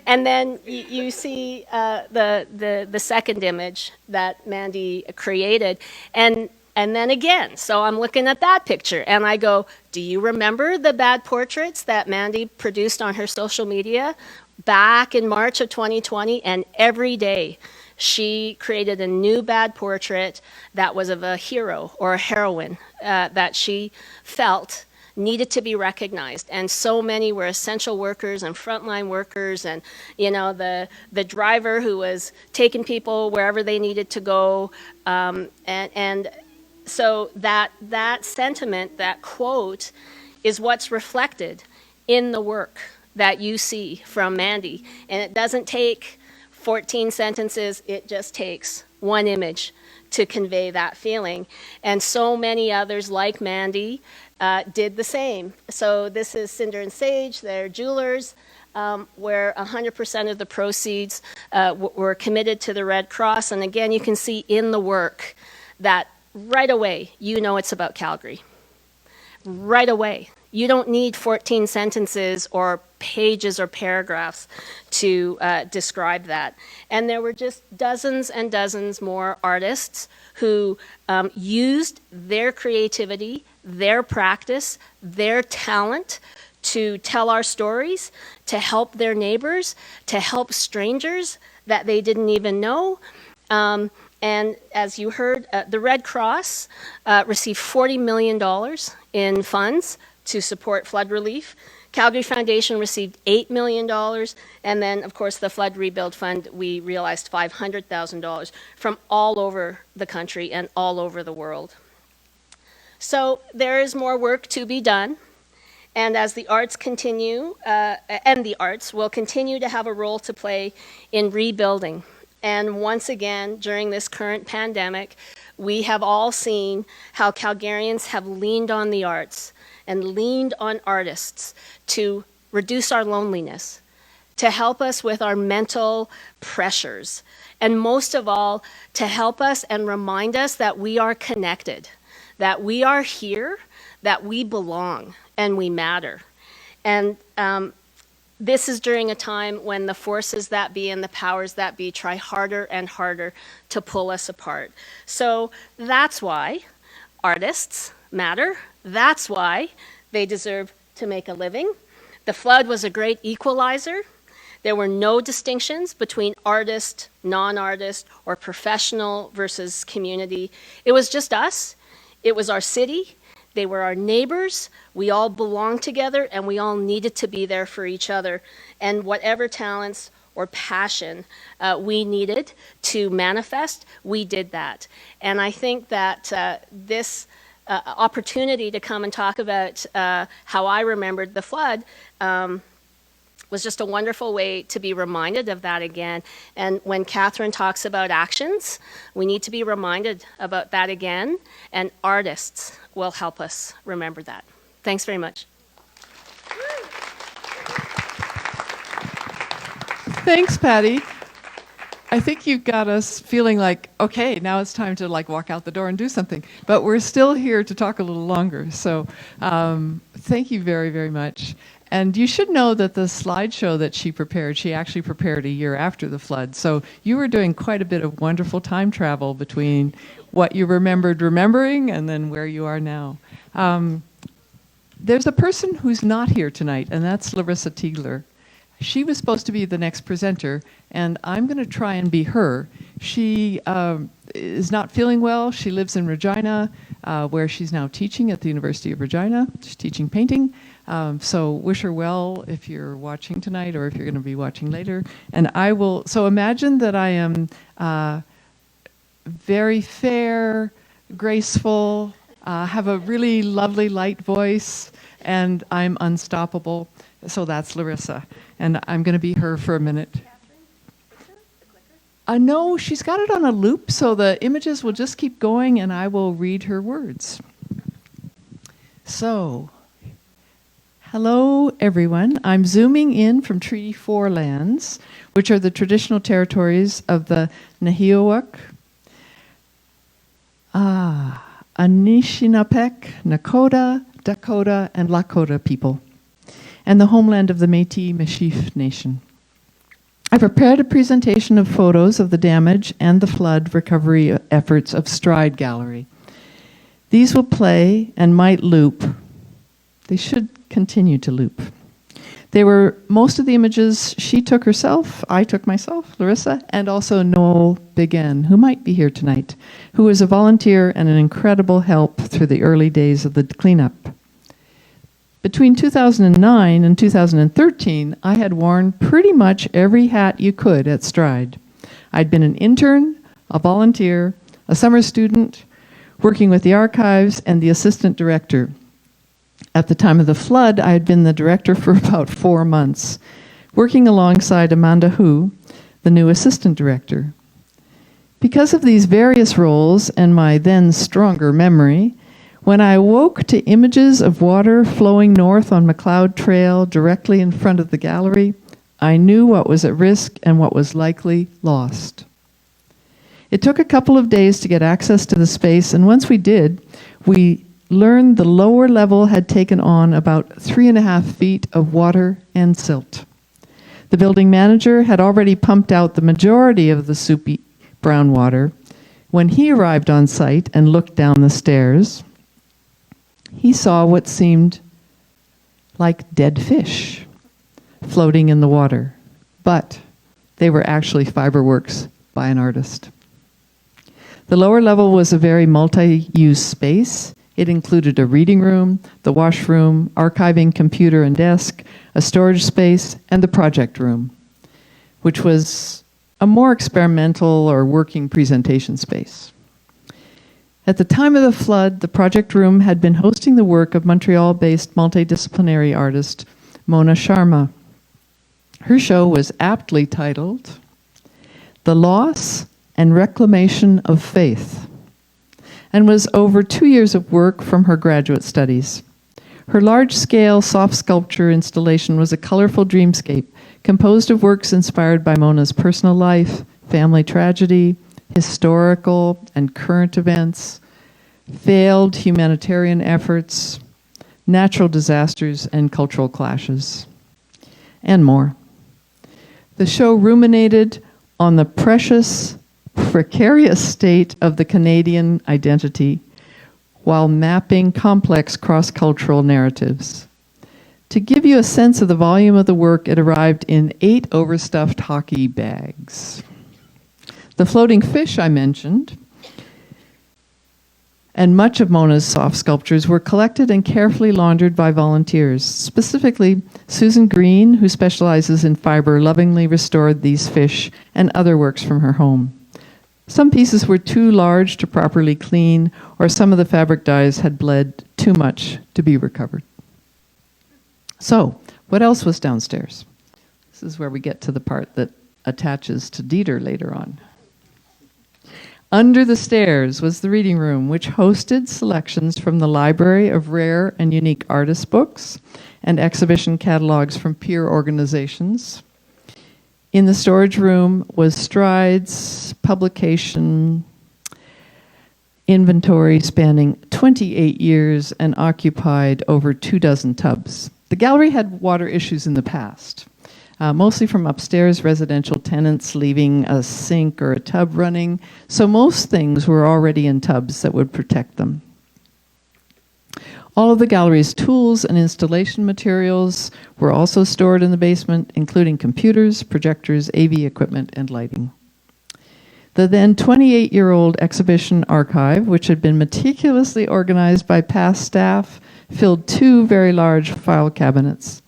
then you see the second image that Mandy created. And then again, so I'm looking at that picture and I go, do you remember the bad portraits that Mandy produced on her social media back in March of 2020? And every day she created a new bad portrait that was of a hero or a heroine that she felt needed to be recognized. And so many were essential workers and frontline workers, and you know, the driver who was taking people wherever they needed to go, and so that sentiment, that quote, is what's reflected in the work that you see from Mandy. And it doesn't take 14 sentences, it just takes one image to convey that feeling. And so many others like Mandy did the same. So this is Cinder and Sage, they're jewelers, where 100% of the proceeds were committed to the Red Cross. And again, you can see in the work that right away, you know it's about Calgary. Right away. You don't need 14 sentences or pages or paragraphs to describe that. And there were just dozens and dozens more artists who used their creativity, their practice, their talent to tell our stories, to help their neighbors, to help strangers that they didn't even know. And as you heard, the Red Cross received $40 million in funds to support flood relief. Calgary Foundation received $8 million. And then, of course, the Flood Rebuild Fund, we realized $500,000 from all over the country and all over the world. So there is more work to be done. And as the arts continue, and the arts will continue to have a role to play in rebuilding. And once again, during this current pandemic, we have all seen how Calgarians have leaned on the arts and leaned on artists to reduce our loneliness, to help us with our mental pressures, and most of all, to help us and remind us that we are connected, that we are here, that we belong, and we matter. And this is during a time when the forces that be and the powers that be try harder and harder to pull us apart. So that's why artists matter. That's why they deserve to make a living. The flood was a great equalizer. There were no distinctions between artist, non-artist, or professional versus community. It was just us. It was our city. They were our neighbors. We all belonged together, and we all needed to be there for each other. And whatever talents or passion we needed to manifest, we did that. And I think that this opportunity to come and talk about how I remembered the flood was just a wonderful way to be reminded of that again. And when Catherine talks about actions, we need to be reminded about that again, and artists will help us remember that. Thanks very much. Thanks, Patty. I think you got us feeling like, okay, now it's time to like walk out the door and do something. But we're still here to talk a little longer. So thank you very, very much. And you should know that the slideshow that she actually prepared a year after the flood. So you were doing quite a bit of wonderful time travel between what you remembered remembering and then where you are now. There's a person who's not here tonight, and that's Larissa Teagler. She was supposed to be the next presenter, and I'm going to try and be her. She is not feeling well. She lives in Regina, where she's now teaching at the University of Regina. She's teaching painting. So wish her well if you're watching tonight or if you're going to be watching later. And I will, so imagine that I am very fair, graceful, have a really lovely light voice, and I'm unstoppable. So that's Larissa. And I'm going to be her for a minute. No, she's got it on a loop, so the images will just keep going and I will read her words. So, hello everyone. I'm zooming in from Treaty 4 lands, which are the traditional territories of the Nahiawak, Anishinaapiq, Nakota, Dakota, and Lakota people, and the homeland of the Métis-Michif Nation. I prepared a presentation of photos of the damage and the flood recovery efforts of Stride Gallery. These will play and might loop. They should continue to loop. They were most of the images she took herself, I took myself, Larissa, and also Noel Bigan, who might be here tonight, who was a volunteer and an incredible help through the early days of the cleanup. Between 2009 and 2013, I had worn pretty much every hat you could at Stride. I'd been an intern, a volunteer, a summer student, working with the archives, and the assistant director. At the time of the flood, I had been the director for about 4 months, working alongside Amanda Hu, the new assistant director. Because of these various roles and my then stronger memory, when I awoke to images of water flowing north on McLeod Trail directly in front of the gallery, I knew what was at risk and what was likely lost. It took a couple of days to get access to the space, and once we did, we learned the lower level had taken on about 3.5 feet of water and silt. The building manager had already pumped out the majority of the soupy brown water. When he arrived on site and looked down the stairs, he saw what seemed like dead fish floating in the water, but they were actually fiberworks by an artist. The lower level was a very multi-use space. It included a reading room, the washroom, archiving computer and desk, a storage space, and the project room, which was a more experimental or working presentation space. At the time of the flood, the project room had been hosting the work of Montreal-based multidisciplinary artist Mona Sharma. Her show was aptly titled The Loss and Reclamation of Faith, and was over 2 years of work from her graduate studies. Her large-scale soft sculpture installation was a colorful dreamscape composed of works inspired by Mona's personal life, family tragedy, historical and current events, failed humanitarian efforts, natural disasters and cultural clashes, and more. The show ruminated on the precious, precarious state of the Canadian identity while mapping complex cross-cultural narratives. To give you a sense of the volume of the work, it arrived in 8 overstuffed hockey bags. The floating fish I mentioned, and much of Mona's soft sculptures, were collected and carefully laundered by volunteers. Specifically, Susan Green, who specializes in fiber, lovingly restored these fish and other works from her home. Some pieces were too large to properly clean, or some of the fabric dyes had bled too much to be recovered. So, what else was downstairs? This is where we get to the part that attaches to Dieter later on. Under the stairs was the reading room, which hosted selections from the library of rare and unique artist books and exhibition catalogs from peer organizations. In the storage room was Stride's publication inventory spanning 28 years and occupied over 24 tubs. The gallery had water issues in the past, mostly from upstairs residential tenants leaving a sink or a tub running, so most things were already in tubs that would protect them. All of the gallery's tools and installation materials were also stored in the basement, including computers, projectors, AV equipment, and lighting. The then 28-year-old exhibition archive, which had been meticulously organized by past staff, filled 2 very large file cabinets.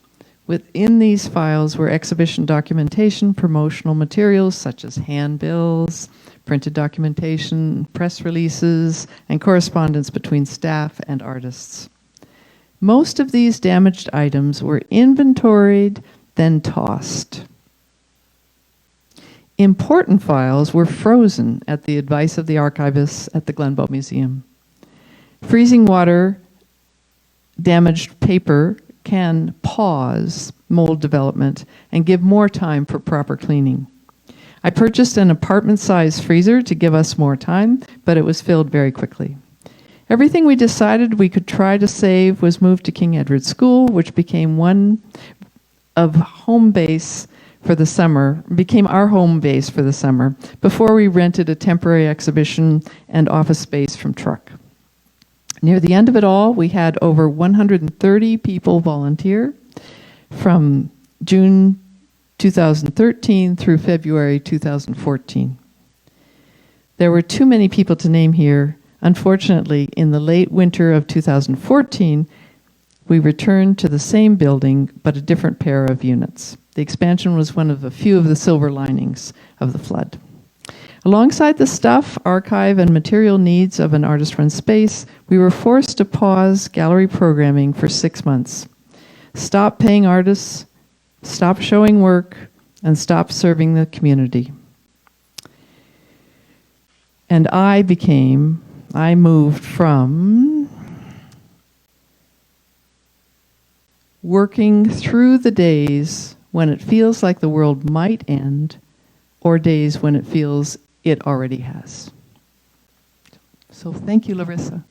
Within these files were exhibition documentation, promotional materials such as handbills, printed documentation, press releases, and correspondence between staff and artists. Most of these damaged items were inventoried, then tossed. Important files were frozen at the advice of the archivists at the Glenmore Museum. Freezing water, damaged paper can pause mold development and give more time for proper cleaning. I purchased an apartment-sized freezer to give us more time, but it was filled very quickly. Everything we decided we could try to save was moved to King Edward School, which became one of home base for the summer, became our home base for the summer, before we rented a temporary exhibition and office space from Truck. Near the end of it all, we had over 130 people volunteer from June 2013 through February 2014. There were too many people to name here. Unfortunately, in the late winter of 2014, we returned to the same building, but a different pair of units. The expansion was one of a few of the silver linings of the flood. Alongside the stuff, archive, and material needs of an artist-run space, we were forced to pause gallery programming for 6 months, stop paying artists, stop showing work, and stop serving the community. And I moved from working through the days when it feels like the world might end, or days when it feels it already has. So thank you, Larissa.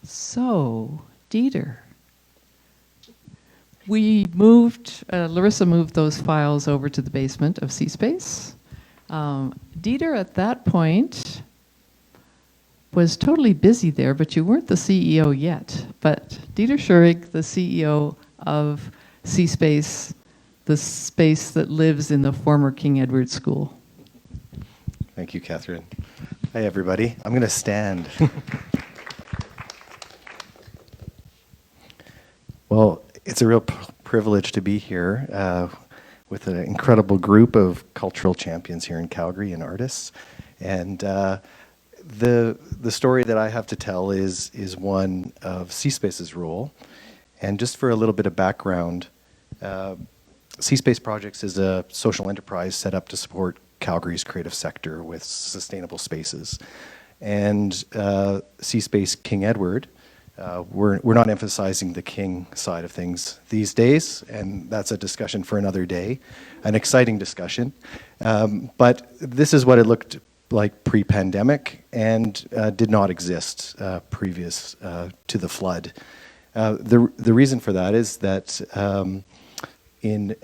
So, Dieter. Larissa moved those files over to the basement of C-Space. Dieter, at that point, was totally busy there, but you weren't the CEO yet. But Dieter Schurig, the CEO of C-Space, the space that lives in the former King Edward School. Thank you, Catherine. Hi, everybody. I'm going to stand. Well, it's a real privilege to be here with an incredible group of cultural champions here in Calgary and artists. And the story that I have to tell is one of C-Space's role. And just for a little bit of background, C-Space Projects is a social enterprise set up to support Calgary's creative sector with sustainable spaces. And C-Space King Edward, we're not emphasizing the king side of things these days, and that's a discussion for another day, an exciting discussion. But this is what it looked like pre-pandemic and did not exist previous to the flood. The reason for that is that in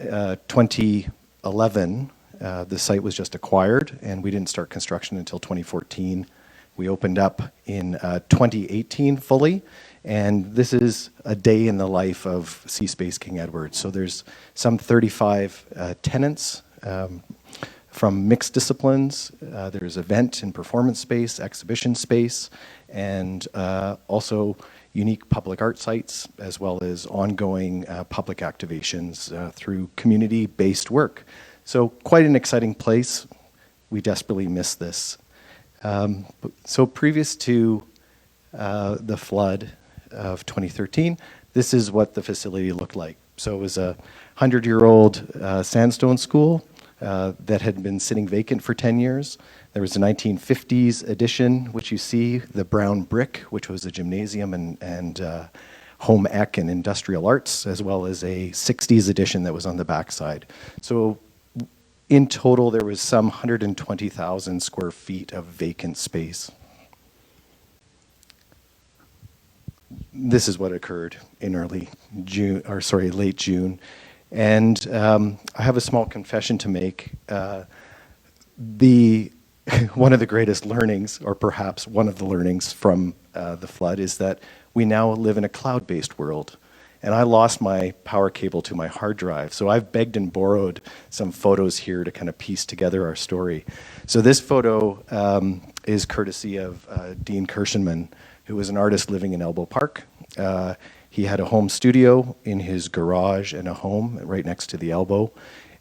2011, the site was just acquired, and we didn't start construction until 2014. We opened up in 2018 fully, and this is a day in the life of C-Space King Edward. So there's some 35 tenants from mixed disciplines. There's event and performance space, exhibition space, and also unique public art sites, as well as ongoing public activations through community-based work. So quite an exciting place. We desperately miss this. So previous to the flood of 2013, this is what the facility looked like. So it was a 100-year-old sandstone school that had been sitting vacant for 10 years. There was a 1950s addition, which you see, the brown brick, which was a gymnasium and home ec and industrial arts, as well as a 60s addition that was on the backside. So in total, there was some 120,000 square feet of vacant space. This is what occurred in late June. And I have a small confession to make. the one of the greatest learnings, or perhaps one of the learnings from the flood, is that we now live in a cloud-based world. And I lost my power cable to my hard drive. So I've begged and borrowed some photos here to kind of piece together our story. So this photo is courtesy of Dean Kirshenman, who was an artist living in Elbow Park. He had a home studio in his garage and a home right next to the Elbow.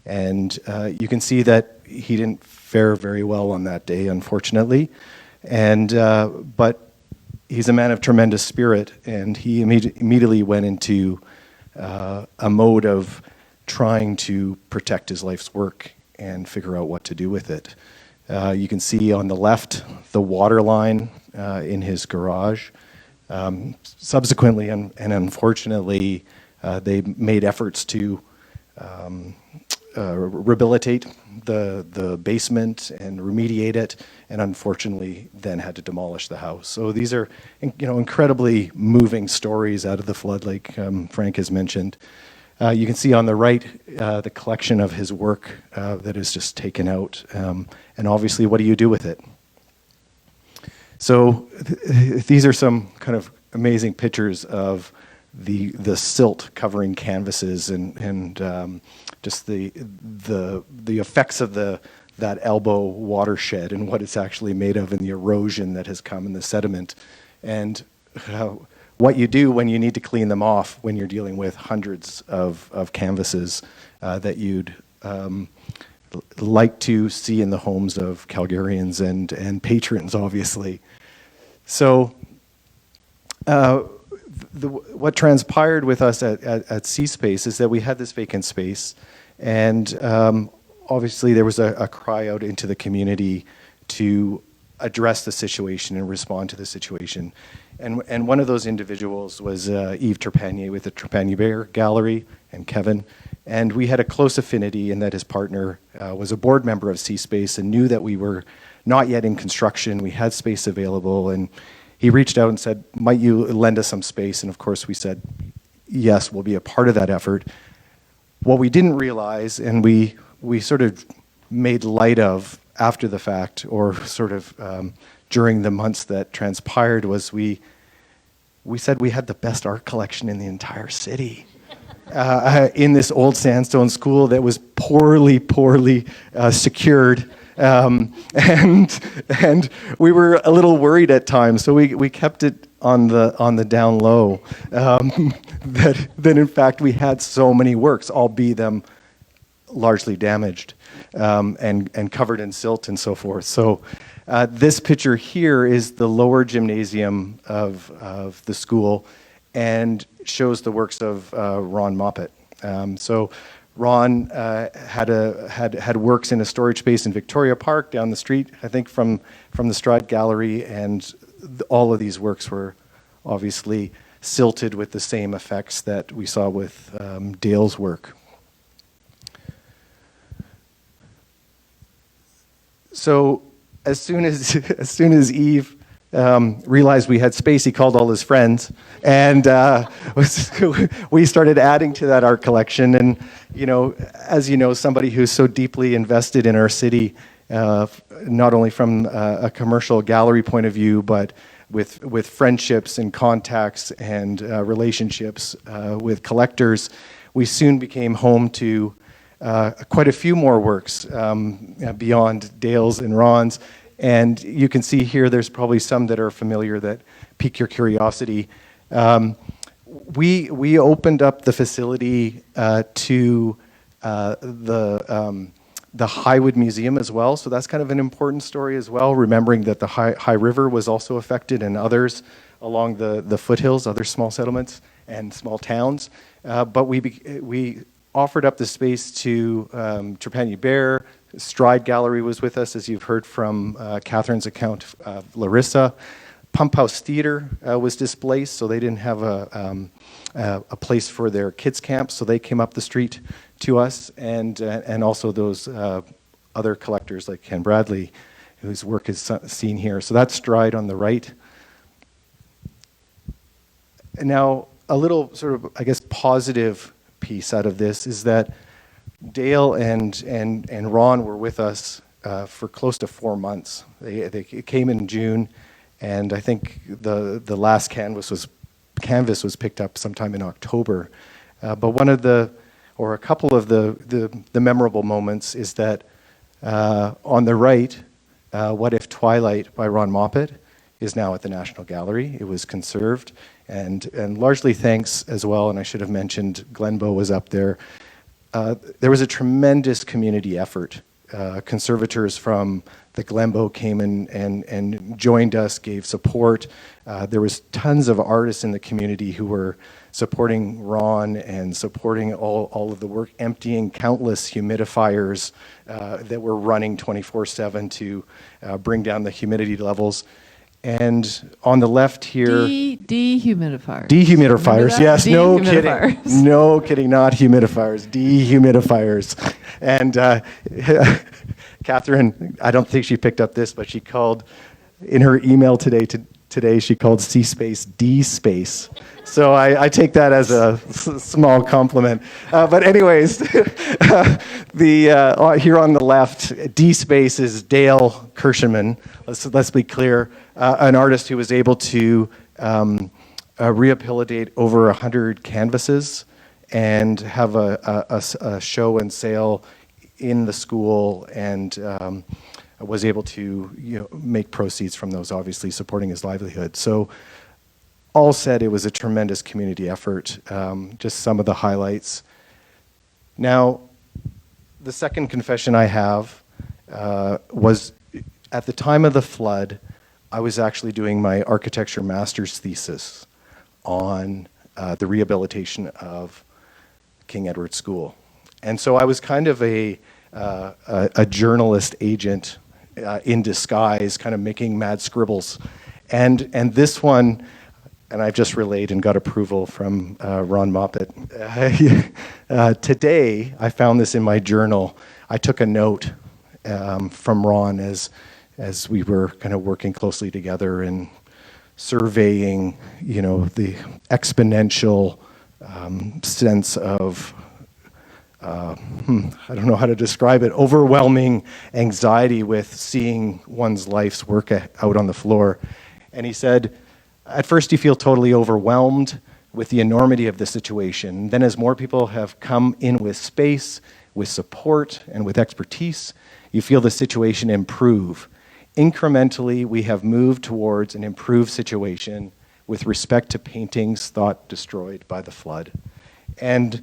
And you can see that he didn't fare very well on that day, unfortunately. And but he's a man of tremendous spirit, and he immediately went into a mode of trying to protect his life's work and figure out what to do with it. You can see on the left the water line in his garage. Subsequently, and unfortunately, they made efforts to rehabilitate the basement and remediate it, and unfortunately then had to demolish the house. So these are, incredibly moving stories out of the flood, like Frank has mentioned. You can see on the right the collection of his work that is just taken out, and obviously, what do you do with it? So these are some kind of amazing pictures of the silt covering canvases and just the effects of that Elbow watershed and what it's actually made of, and the erosion that has come in the sediment, and what you do when you need to clean them off when you're dealing with hundreds of canvases that you'd like to see in the homes of Calgarians and patrons, obviously. So what transpired with us at C-Space is that we had this vacant space, and obviously there was a cry out into the community to address the situation and respond to the situation. And one of those individuals was Yves Trepanier with the Trepanier Bear Gallery, and Kevin. And we had a close affinity in that his partner was a board member of C-Space and knew that we were not yet in construction. We had space available, and he reached out and said, might you lend us some space? And of course we said, yes, we'll be a part of that effort. What we didn't realize, and we sort of made light of after the fact, or sort of during the months that transpired, was we said we had the best art collection in the entire city. In this old sandstone school that was poorly secured. And we were a little worried at times, so we kept it on the down low. That in fact we had so many works, albeit them largely damaged and covered in silt and so forth. So this picture here is the lower gymnasium of the school, and shows the works of Ron Moppet. So Ron had works in a storage space in Victoria Park down the street, I think from the Stride Gallery, and all of these works were obviously silted with the same effects that we saw with Dale's work. So as soon as Yves realized we had space, he called all his friends, and we started adding to that art collection. And as you know, somebody who's so deeply invested in our city, not only from a commercial gallery point of view, but with friendships and contacts and relationships with collectors, we soon became home to quite a few more works beyond Dale's and Ron's. And you can see here, there's probably some that are familiar that pique your curiosity. We opened up the facility to the Highwood Museum as well, so that's kind of an important story as well, remembering that the High River was also affected, and others along the foothills, other small settlements and small towns. But we offered up the space to Trepanier Bear. Stride Gallery was with us, as you've heard from Catherine's account of Larissa. Pump House Theatre was displaced, so they didn't have a place for their kids' camp, so they came up the street to us, and also those other collectors like Ken Bradley, whose work is seen here. So that's Stride on the right. And now a little sort of, I guess, positive piece out of this is that Dale and Ron were with us for close to 4 months. They came in June, and I think the last canvas was picked up sometime in October. But one of a couple of the memorable moments is that on the right, What If Twilight by Ron Moppet is now at the National Gallery. It was conserved, and largely thanks as well, and I should have mentioned Glenbow was up there. There was a tremendous community effort. Conservators from the Glenbow came and joined us, gave support. There was tons of artists in the community who were supporting Ron and supporting all of the work, emptying countless humidifiers that were running 24/7 to bring down the humidity levels. And on the left here... Dehumidifiers. Dehumidifiers, yes, no kidding. Dehumidifiers. No kidding, not humidifiers, dehumidifiers. And Catherine, I don't think she picked up this, but she called, in her email today she called C-Space D-Space. So I take that as a small compliment. But anyways, here on the left, D-Space is Dale Kirschenman. Let's be clear, an artist who was able to rehabilitate over 100 canvases and have a show and sale in the school, and was able to make proceeds from those, obviously supporting his livelihood. So all said, it was a tremendous community effort. Just some of the highlights. Now, the second confession I have was at the time of the flood, I was actually doing my architecture master's thesis on the rehabilitation of King Edward School. And so I was kind of a journalist agent in disguise, kind of making mad scribbles. And this one, and I've just relayed and got approval from Ron Moppet. Today, I found this in my journal. I took a note from Ron as we were kind of working closely together and surveying, the exponential sense of, I don't know how to describe it, overwhelming anxiety with seeing one's life's work out on the floor. And he said, at first you feel totally overwhelmed with the enormity of the situation. Then as more people have come in with space, with support, and with expertise, you feel the situation improve. Incrementally, we have moved towards an improved situation with respect to paintings thought destroyed by the flood. And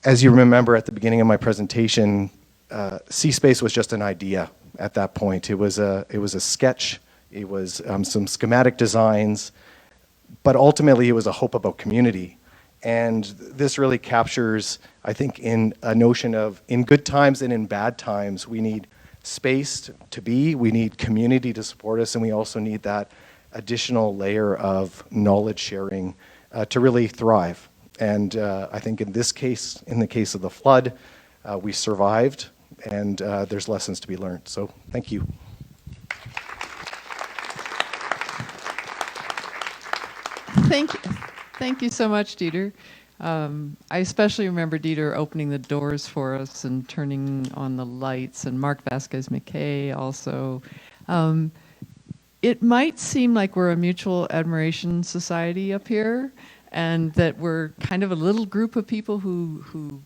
as you remember at the beginning of my presentation, C-Space was just an idea at that point. It was a sketch. It was some schematic designs, but ultimately it was a hope about community. And this really captures, I think, in a notion of, in good times and in bad times, we need space to be, we need community to support us, and we also need that additional layer of knowledge sharing to really thrive. And I think in this case, in the case of the flood, we survived, and there's lessons to be learned. So thank you. Thank you so much, Dieter. I especially remember Dieter opening the doors for us and turning on the lights, and Mark Vasquez-McKay also. It might seem like we're a mutual admiration society up here, and that we're kind of a little group of people who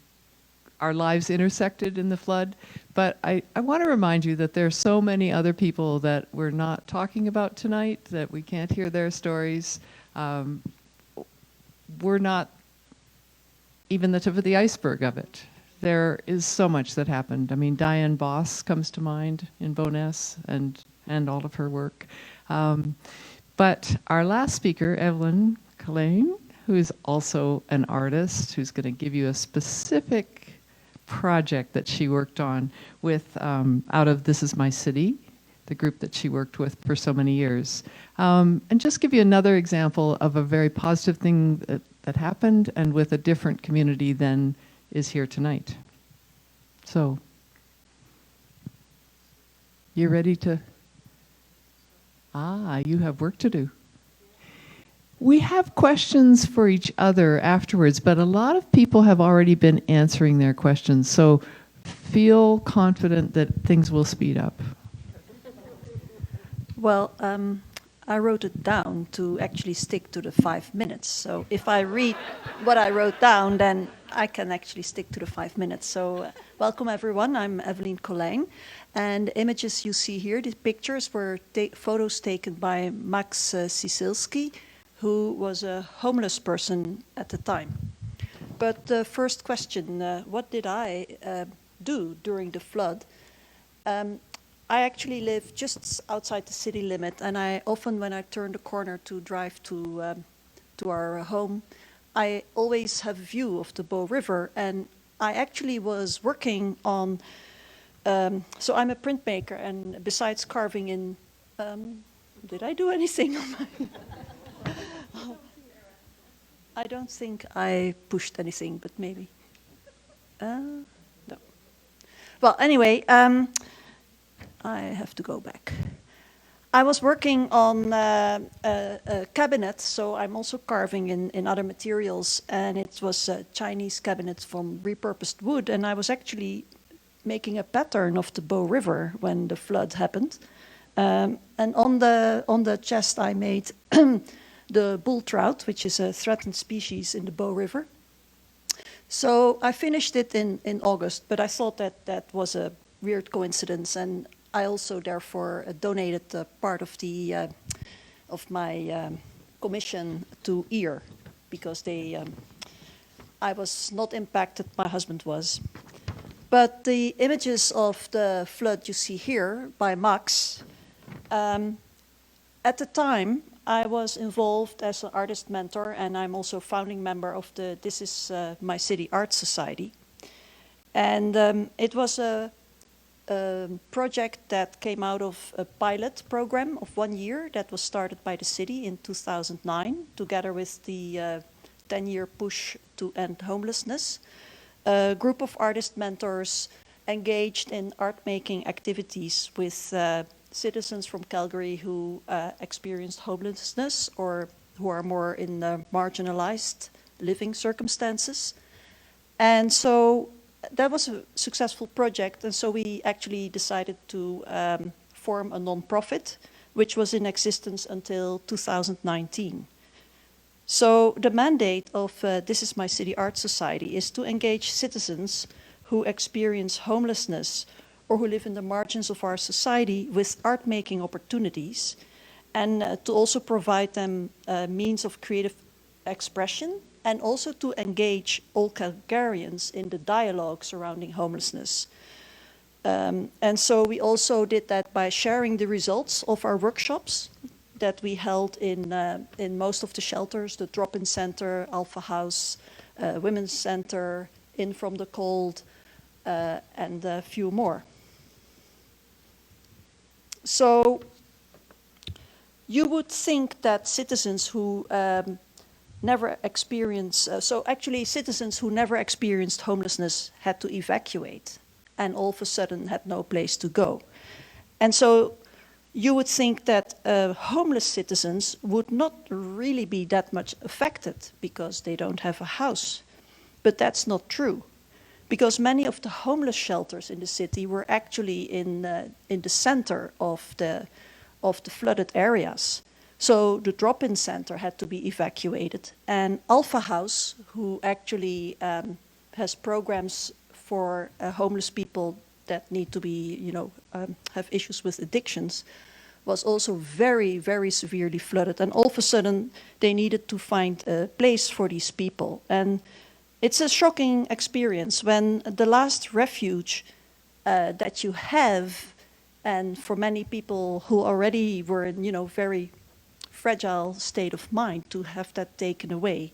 our lives intersected in the flood. But I want to remind you that there are so many other people that we're not talking about tonight, that we can't hear their stories. We're not even the tip of the iceberg of it. There is so much that happened. I mean, Diane Boss comes to mind in Bowness and all of her work. But our last speaker, Evelyn Kellane, who is also an artist, who's going to give you a specific project that she worked on with out of This Is My City, the group that she worked with for so many years. And just give you another example of a very positive thing that happened, and with a different community than is here tonight. So, you ready to? You have work to do. We have questions for each other afterwards, but a lot of people have already been answering their questions. So feel confident that things will speed up? Well, I wrote it down to actually stick to the 5 minutes. So if I read what I wrote down, then I can actually stick to the 5 minutes. So welcome everyone, I'm Evelyn Kellane. And the images you see here, these pictures were photos taken by Max Cisilski, who was a homeless person at the time. But the first question, what did I do during the flood? I actually live just outside the city limit, and I often, when I turn the corner to drive to our home, I always have a view of the Bow River. And I actually was working on, so I'm a printmaker, and besides carving in, did I do anything on my? I don't think I pushed anything, but maybe. No. Well, anyway. I have to go back. I was working on a cabinet, so I'm also carving in other materials, and it was a Chinese cabinet from repurposed wood, and I was actually making a pattern of the Bow River when the flood happened. And on the chest I made the bull trout, which is a threatened species in the Bow River. So I finished it in August, but I thought that was a weird coincidence, and I also therefore donated part of the of my commission to EAR, because I was not impacted, my husband was. But the images of the flood you see here by Max, at the time I was involved as an artist mentor, and I'm also founding member of the This Is My City Art Society. And it was a project that came out of a pilot program of 1 year that was started by the city in 2009, together with the 10-year push to end homelessness. A group of artist mentors engaged in art-making activities with citizens from Calgary who experienced homelessness or who are more in marginalized living circumstances. And so that was a successful project, and so we actually decided to form a non-profit, which was in existence until 2019. So the mandate of This Is My City Art Society is to engage citizens who experience homelessness or who live in the margins of our society with art-making opportunities, and to also provide them means of creative expression, and also to engage all Calgarians in the dialogue surrounding homelessness. And so we also did that by sharing the results of our workshops that we held in most of the shelters, the Drop-In Center, Alpha House, Women's Center, In From the Cold, and a few more. So you would think that citizens who never experience, so actually citizens who never experienced homelessness had to evacuate and all of a sudden had no place to go. And so you would think that homeless citizens would not really be that much affected because they don't have a house. But that's not true, because many of the homeless shelters in the city were actually in the center of the flooded areas. So the drop-in center had to be evacuated, and Alpha House, who actually has programs for homeless people that need to be, have issues with addictions, was also very, very severely flooded. And all of a sudden, they needed to find a place for these people. And it's a shocking experience when the last refuge that you have, and for many people who already were in, very fragile state of mind, to have that taken away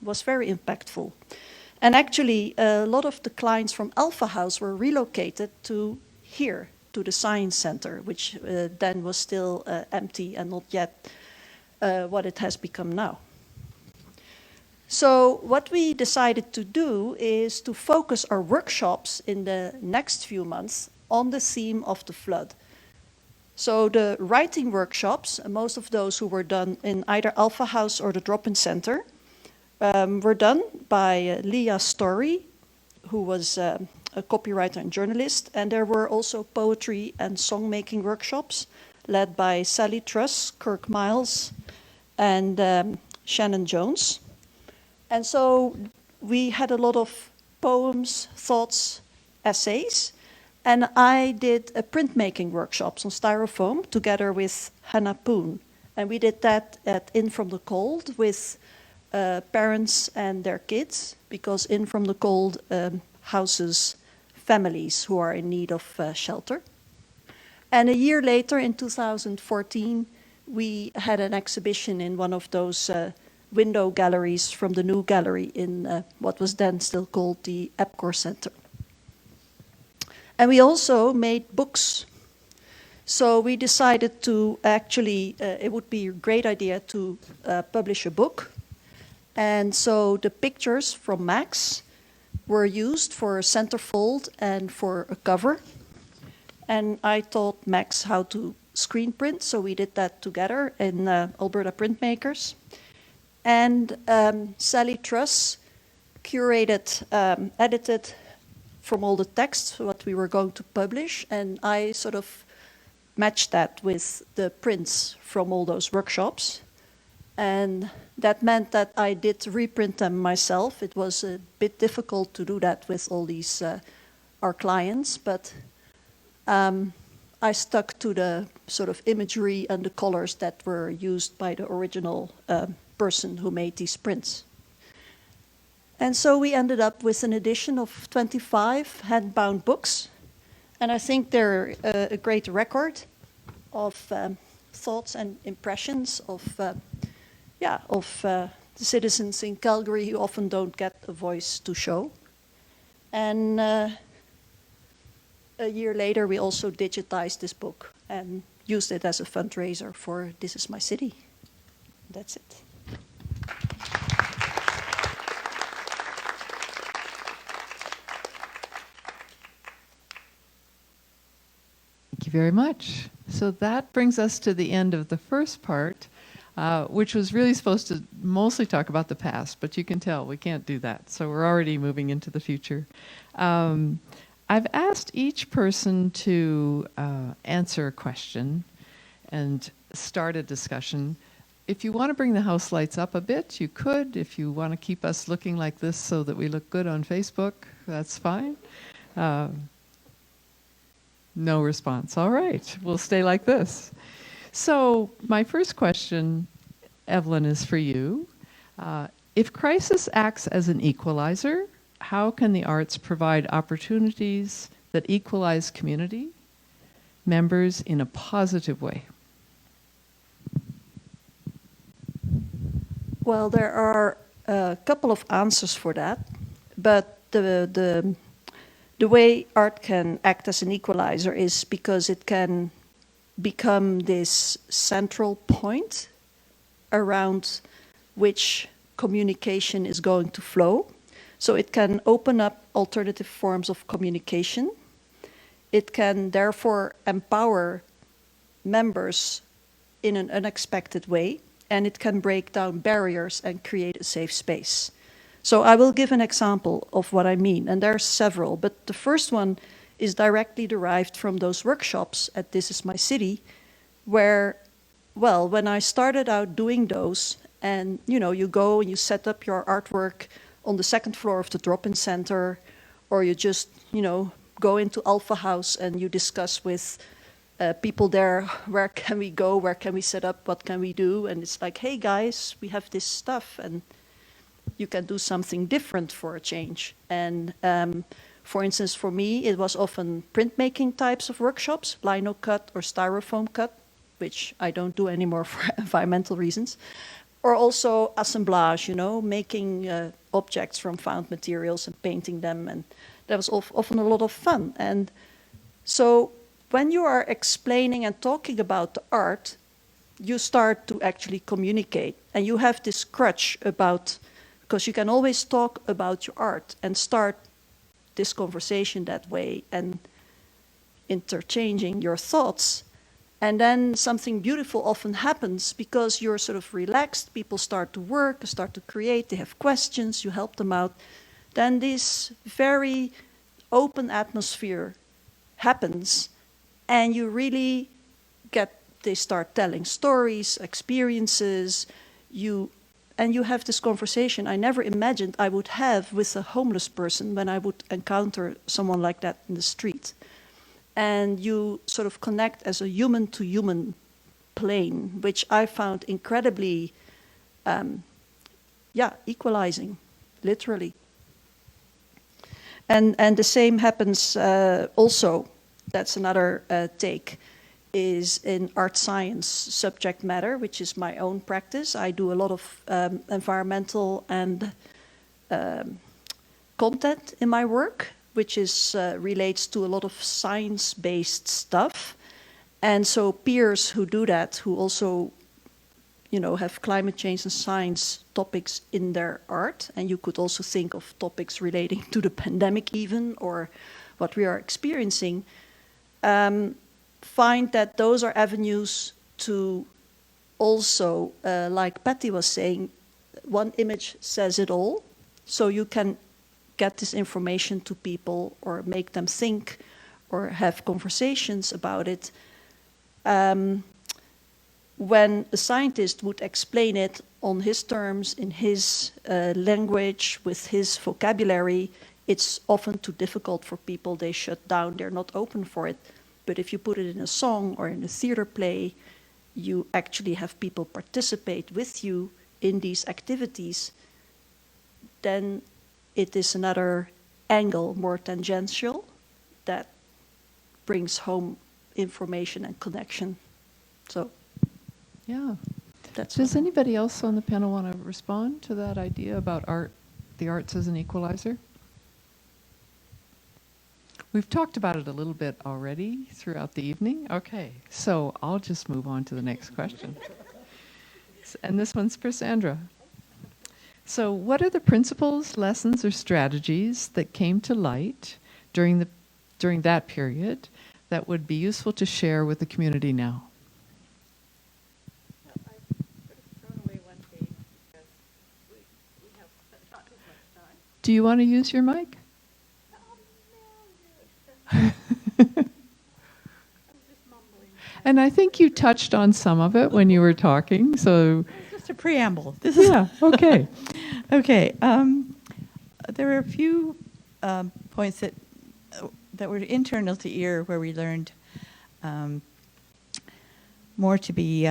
was very impactful. And actually, a lot of the clients from Alpha House were relocated to here, to the Science Center, which then was still empty and not yet what it has become now. So what we decided to do is to focus our workshops in the next few months on the theme of the flood. So the writing workshops, most of those who were done in either Alpha House or the Drop-In Center, were done by Leah Story, who was a a copywriter and journalist, and there were also poetry and song-making workshops led by Sally Truss, Kirk Miles, and Shannon Jones. And so we had a lot of poems, thoughts, essays, and I did a printmaking workshops on styrofoam together with Hannah Poon. And we did that at In From the Cold with parents and their kids, because In From the Cold houses families who are in need of shelter. And a year later, in 2014, we had an exhibition in one of those window galleries from the new gallery in what was then still called the Epcor Center. And we also made books. So we decided to actually, it would be a great idea to publish a book. And so the pictures from Max were used for a centerfold and for a cover. And I taught Max how to screen print, so we did that together in Alberta Printmakers. And Sally Truss curated, edited from all the text what we were going to publish, and I sort of matched that with the prints from all those workshops. And that meant that I did reprint them myself. It was a bit difficult to do that with all these our clients, but I stuck to the sort of imagery and the colors that were used by the original person who made these prints. And so we ended up with an edition of 25 hand-bound books. And I think they're a great record of thoughts and impressions of the citizens in Calgary who often don't get a voice to show. And a year later, we also digitized this book and used it as a fundraiser for This Is My City. That's it. Thank you very much. So that brings us to the end of the first part, which was really supposed to mostly talk about the past, but you can tell we can't do that. So we're already moving into the future. I've asked each person to answer a question and start a discussion. If you want to bring the house lights up a bit, you could. If you want to keep us looking like this so that we look good on Facebook, that's fine. No response. All right, we'll stay like this. So my first question, Evelyn, is for you. If crisis acts as an equalizer, how can the arts provide opportunities that equalize community members in a positive way? Well, there are a couple of answers for that, but the way art can act as an equalizer is because it can become this central point around which communication is going to flow. So it can open up alternative forms of communication. It can therefore empower members in an unexpected way, and it can break down barriers and create a safe space. So I will give an example of what I mean, and there are several, but the first one is directly derived from those workshops at This Is My City, where, well, when I started out doing those, and you go and you set up your artwork on the second floor of the drop-in center, or you just, go into Alpha House and you discuss with people there, where can we go, where can we set up, what can we do, and it's like, hey guys, we have this stuff, and you can do something different for a change. And for instance, for me, it was often printmaking types of workshops, lino cut or styrofoam cut, which I don't do anymore for environmental reasons, or also assemblage, making objects from found materials and painting them, and that was often a lot of fun. And so when you are explaining and talking about the art, you start to actually communicate, and you have this crutch about, because you can always talk about your art and start this conversation that way and interchanging your thoughts. And then something beautiful often happens because you're sort of relaxed, people start to work, start to create, they have questions, you help them out. Then this very open atmosphere happens, and you really they start telling stories, experiences, and you have this conversation I never imagined I would have with a homeless person when I would encounter someone like that in the street. And you sort of connect as a human-to-human plane, which I found incredibly, equalizing, literally. And the same happens also, that's another take, is in art science subject matter, which is my own practice. I do a lot of environmental and content in my work, which is relates to a lot of science-based stuff. And so peers who do that, who also have climate change and science topics in their art, and you could also think of topics relating to the pandemic even, or what we are experiencing, find that those are avenues to also, like Patty was saying, one image says it all, so you can get this information to people or make them think or have conversations about it. When a scientist would explain it on his terms, in his language, with his vocabulary, it's often too difficult for people. They shut down, they're not open for it. But if you put it in a song or in a theater play, you actually have people participate with you in these activities, then it is another angle, more tangential, that brings home information and connection. So. Yeah. That's Does anybody else on the panel want to respond to that idea about art, the arts as an equalizer? We've talked about it a little bit already throughout the evening. Okay, so I'll just move on to the next question. And this one's for Sandra. So what are the principles, lessons, or strategies that came to light during that period that would be useful to share with the community now? Do you want to use your mic? And I think you touched on some of it when you were talking, so... Just a preamble. Okay. Okay. There were a few points that were internal to EAR where we learned more to be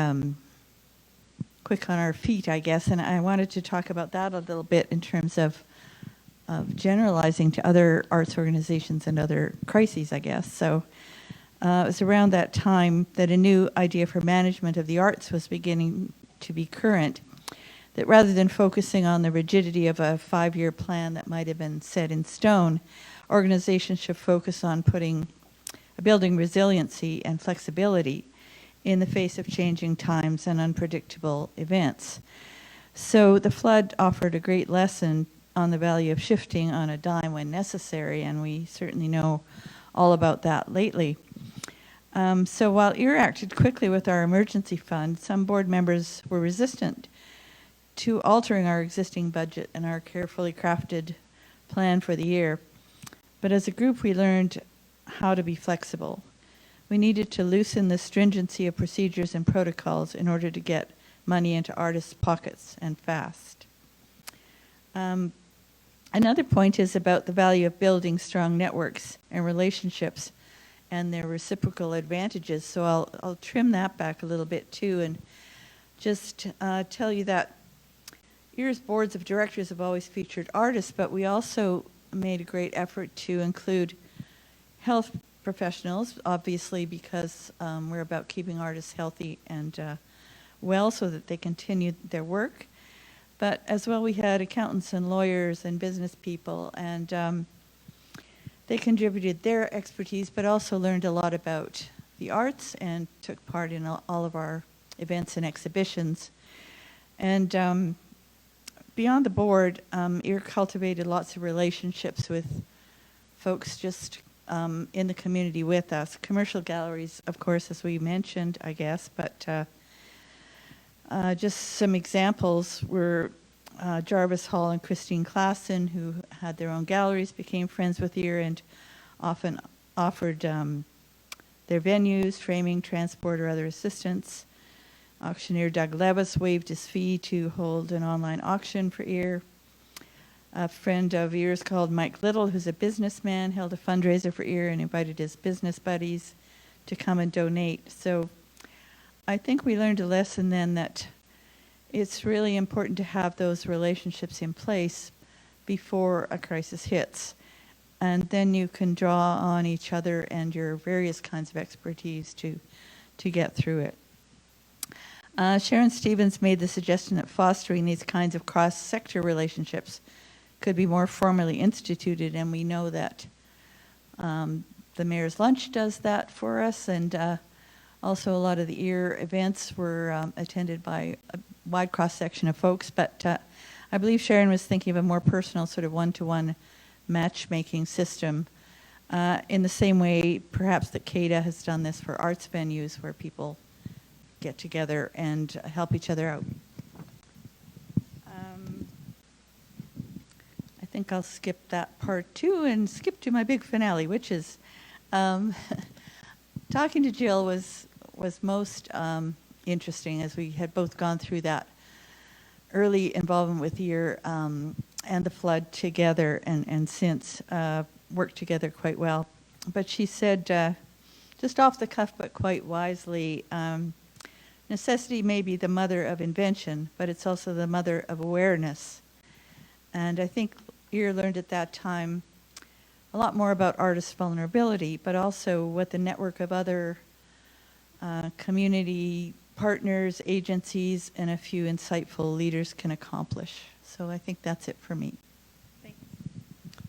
quick on our feet, I guess, and I wanted to talk about that a little bit in terms of generalizing to other arts organizations and other crises, I guess. So it was around that time that a new idea for management of the arts was beginning to be current, that rather than focusing on the rigidity of a 5-year plan that might have been set in stone, organizations should focus on building resiliency and flexibility in the face of changing times and unpredictable events. So the flood offered a great lesson on the value of shifting on a dime when necessary, and we certainly know all about that lately. So while EAR acted quickly with our emergency fund, some board members were resistant to altering our existing budget and our carefully crafted plan for the year. But as a group, we learned how to be flexible. We needed to loosen the stringency of procedures and protocols in order to get money into artists' pockets and fast. Another point is about the value of building strong networks and relationships and their reciprocal advantages. So I'll trim that back a little bit too, and just tell you that EAR's boards of directors have always featured artists, but we also made a great effort to include health professionals, obviously because we're about keeping artists healthy and well so that they continue their work. But as well, we had accountants and lawyers and business people, and they contributed their expertise, but also learned a lot about the arts and took part in all of our events and exhibitions. And beyond the board, EAR cultivated lots of relationships with folks just in the community with us. Commercial galleries, of course, as we mentioned, I guess, but just some examples were Jarvis Hall and Christine Klassen, who had their own galleries, became friends with EAR, and often offered their venues, framing, transport, or other assistance. Auctioneer Doug Levis waived his fee to hold an online auction for EAR. A friend of EAR's called Mike Little, who's a businessman, held a fundraiser for EAR and invited his business buddies to come and donate. So I think we learned a lesson then that it's really important to have those relationships in place before a crisis hits. And then you can draw on each other and your various kinds of expertise to get through it. Sharon Stevens made the suggestion that fostering these kinds of cross-sector relationships could be more formally instituted, and we know that the Mayor's Lunch does that for us, and also a lot of the EAR events were attended by a wide cross-section of folks, but I believe Sharon was thinking of a more personal sort of one-to-one matchmaking system in the same way perhaps that CADA has done this for arts venues where people get together and help each other out. I think I'll skip that part too and skip to my big finale, which is talking to Jill was most interesting, as we had both gone through that early involvement with EAR and the flood together, and since worked together quite well. But she said, just off the cuff but quite wisely, necessity may be the mother of invention, but it's also the mother of awareness. And I think EAR learned at that time a lot more about artists' vulnerability, but also what the network of other community partners, agencies, and a few insightful leaders can accomplish. So I think that's it for me. Thanks.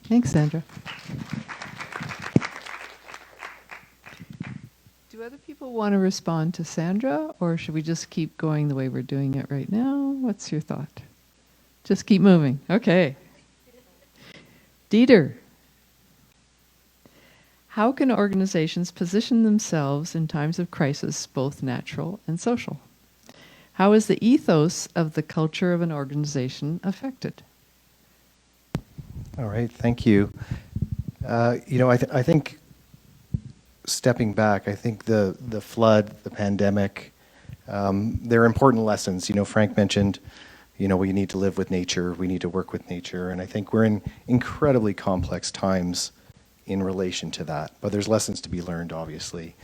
Thanks, Sandra. Do other people want to respond to Sandra, or should we just keep going the way we're doing it right now? What's your thought? Just keep moving. Okay. Dieter, how can organizations position themselves in times of crisis, both natural and social? How is the ethos of the culture of an organization affected? All right, thank you. I think stepping back, I think the flood, the pandemic, they're important lessons. Frank mentioned, we need to live with nature, we need to work with nature, and I think we're in incredibly complex times in relation to that. But there's lessons to be learned, obviously.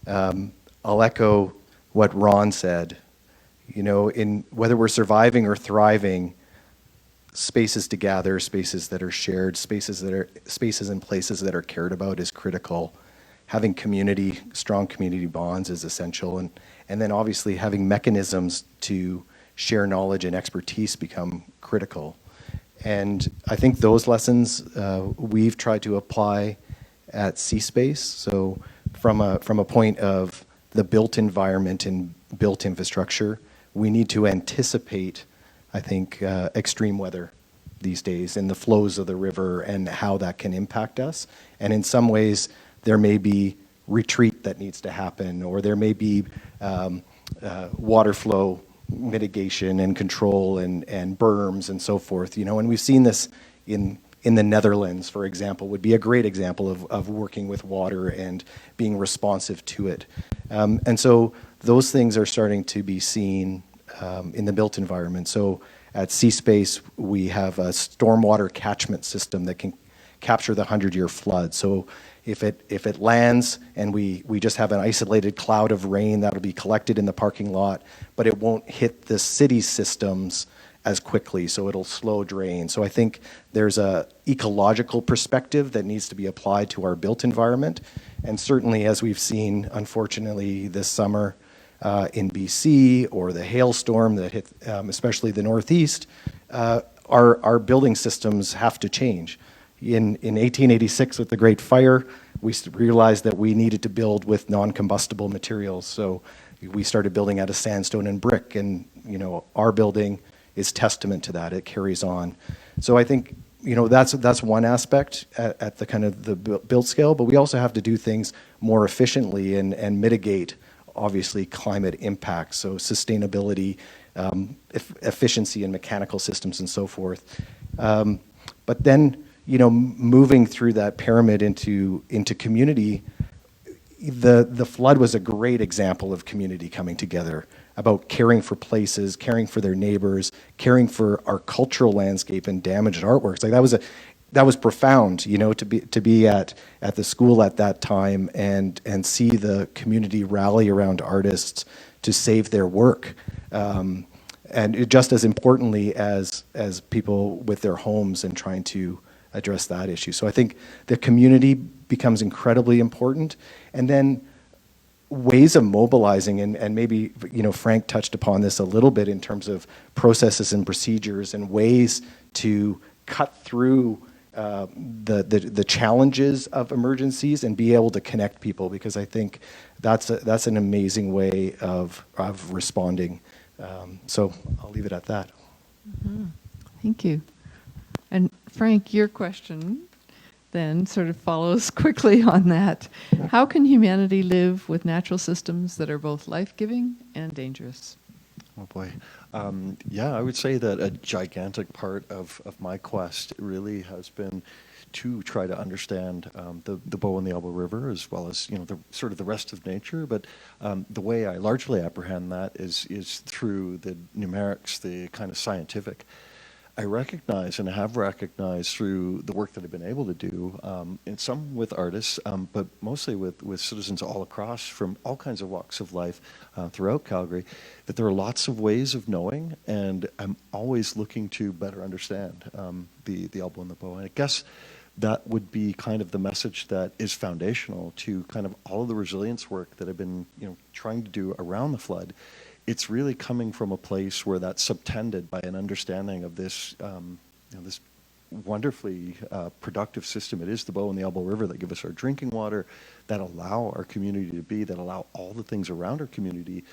I'll echo what Ron said. In whether we're surviving or thriving, spaces to gather, spaces that are shared, spaces and places that are cared about is critical. Having strong community bonds is essential, and then obviously having mechanisms to share knowledge and expertise become critical. And I think those lessons we've tried to apply at C-Space. So from a point of the built environment and built infrastructure, we need to anticipate, I think, extreme weather these days and the flows of the river and how that can impact us. And in some ways, there may be retreat that needs to happen, or there may be water flow mitigation and control and berms and so forth. And we've seen this in the Netherlands, for example, would be a great example of working with water and being responsive to it. And so those things are starting to be seen in the built environment. So at C-Space, we have a stormwater catchment system that can capture the 100-year flood. So if it lands and we just have an isolated cloud of rain, that'll be collected in the parking lot, but it won't hit the city systems as quickly, so it'll slow drain. So I think there's a ecological perspective that needs to be applied to our built environment. And certainly, as we've seen, unfortunately, this summer in BC, or the hailstorm that hit especially the Northeast, our building systems have to change. In 1886, with the Great Fire, we realized that we needed to build with non-combustible materials. So we started building out of sandstone and brick, and our building is testament to that. It carries on. So I think that's one aspect at the kind of the build scale, but we also have to do things more efficiently and mitigate, obviously, climate impacts. So sustainability, efficiency in mechanical systems and so forth. But then moving through that pyramid into community, the flood was a great example of community coming together, about caring for places, caring for their neighbors, caring for our cultural landscape and damaged artworks. Like that was profound, to be at the school at that time and see the community rally around artists to save their work. And just as importantly as people with their homes and trying to address that issue. So I think the community becomes incredibly important. And then ways of mobilizing, and maybe Frank touched upon this a little bit in terms of processes and procedures and ways to cut through the challenges of emergencies and be able to connect people, because I think that's an amazing way of responding. So I'll leave it at that. Mm-hmm. Thank you. And Frank, your question then sort of follows quickly on that. How can humanity live with natural systems that are both life-giving and dangerous? Oh boy. Yeah, I would say that a gigantic part of my quest really has been to try to understand the Bow and the Elbow River, as well as the sort of the rest of nature. But the way I largely apprehend that is through the numerics, the kind of scientific. I recognize and have recognized through the work that I've been able to do, and some with artists, but mostly with citizens all across from all kinds of walks of life throughout Calgary, that there are lots of ways of knowing, and I'm always looking to better understand the elbow and the bow. And I guess that would be kind of the message that is foundational to kind of all of the resilience work that I've been trying to do around the flood. It's really coming from a place where that's subtended by an understanding of this, this wonderfully productive system. It is the Bow and the Elbow River that give us our drinking water, that allow our community to be, that allow all the things around our community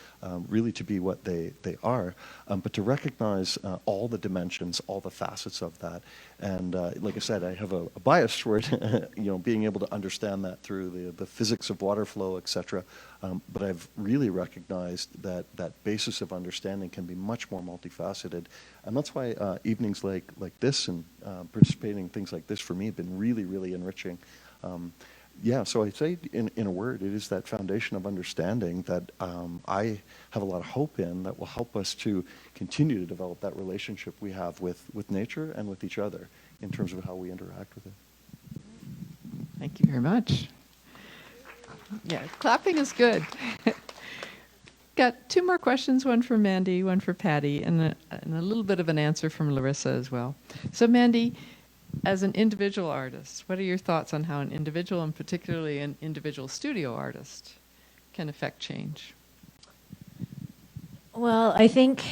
really to be what they are, but to recognize all the dimensions, all the facets of that. And like I said, I have a bias toward being able to understand that through the physics of water flow, etc. But I've really recognized that that basis of understanding can be much more multifaceted. And that's why evenings like this and participating in things like this for me have been really, really enriching. Yeah, so I'd say in a word, it is that foundation of understanding that I have a lot of hope in, that will help us to continue to develop that relationship we have with nature and with each other in terms of how we interact with it. Thank you very much. Yeah, clapping is good. Got two more questions, one for Mandy, one for Patty, and a little bit of an answer from Larissa as well. So Mandy, as an individual artist, what are your thoughts on how an individual, and particularly an individual studio artist, can affect change? Well, I think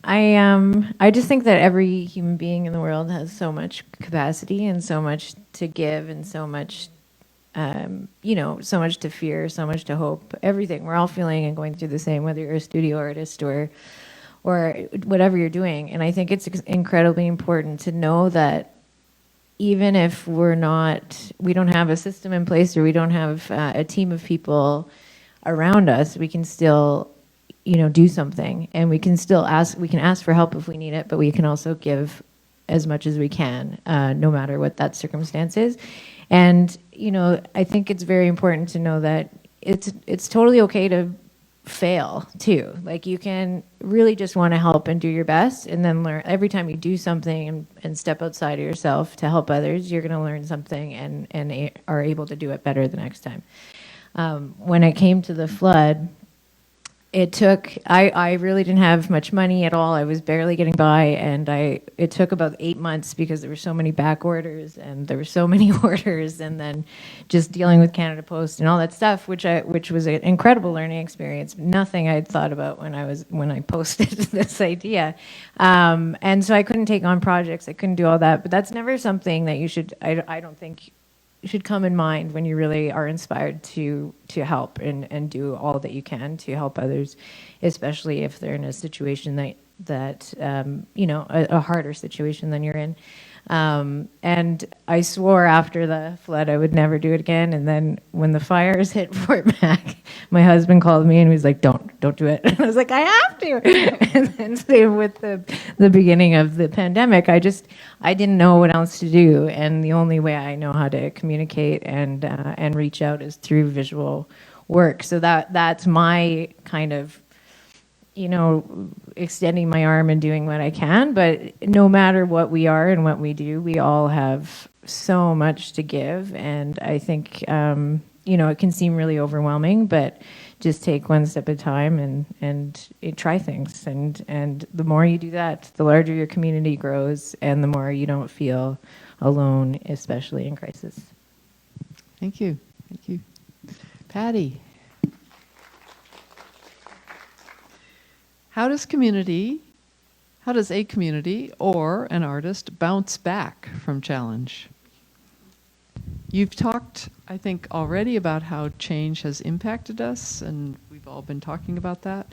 I just think that every human being in the world has so much capacity and so much to give and so much, so much to fear, so much to hope. Everything. We're all feeling and going through the same, whether you're a studio artist or whatever you're doing. And I think it's incredibly important to know that even if we don't have a system in place, or we don't have a team of people around us, we can still, do something, and we can ask for help if we need it, but we can also give as much as we can, no matter what that circumstance is. And, I think it's very important to know that it's totally okay to fail too. Like, you can really just want to help and do your best, and then learn. Every time you do something and step outside of yourself to help others, you're going to learn something and are able to do it better the next time. When it came to the flood, I really didn't have much money at all. I was barely getting by, and it took about 8 months because there were so many back orders and there were so many orders, and then just dealing with Canada Post and all that stuff, which was an incredible learning experience. Nothing I'd thought about when I posted this idea, and so I couldn't take on projects. I couldn't do all that, but that's never something that you should. I don't think should come in mind when you really are inspired to help and do all that you can to help others, especially if they're in a situation that a harder situation than you're in. And I swore after the flood I would never do it again. And then when the fires hit Fort Mac, my husband called me and he was like, don't do it. And I was like, I have to. And then same with the beginning of the pandemic. I didn't know what else to do. And the only way I know how to communicate and reach out is through visual work. So that's my kind of, extending my arm and doing what I can. But no matter what we are and what we do, we all have so much to give. And I think, it can seem really overwhelming, but just take one step at a time and try things. And the more you do that, the larger your community grows and the more you don't feel alone, especially in crisis. Thank you. Thank you. Patty. How does a community or an artist bounce back from challenge? You've talked, I think, already about how change has impacted us, and we've all been talking about that.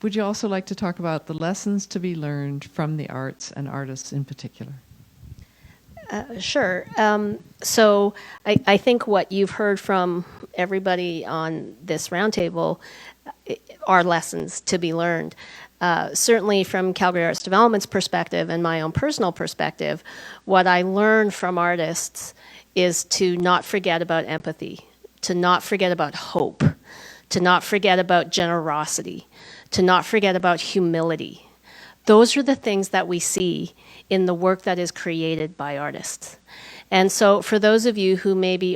Would you also like to talk about the lessons to be learned from the arts and artists in particular? Sure. So I think what you've heard from everybody on this roundtable are lessons to be learned. Certainly from Calgary Arts Development's perspective and my own personal perspective, what I learned from artists is to not forget about empathy, to not forget about hope, to not forget about generosity, to not forget about humility. Those are the things that we see in the work that is created by artists. And so for those of you who maybe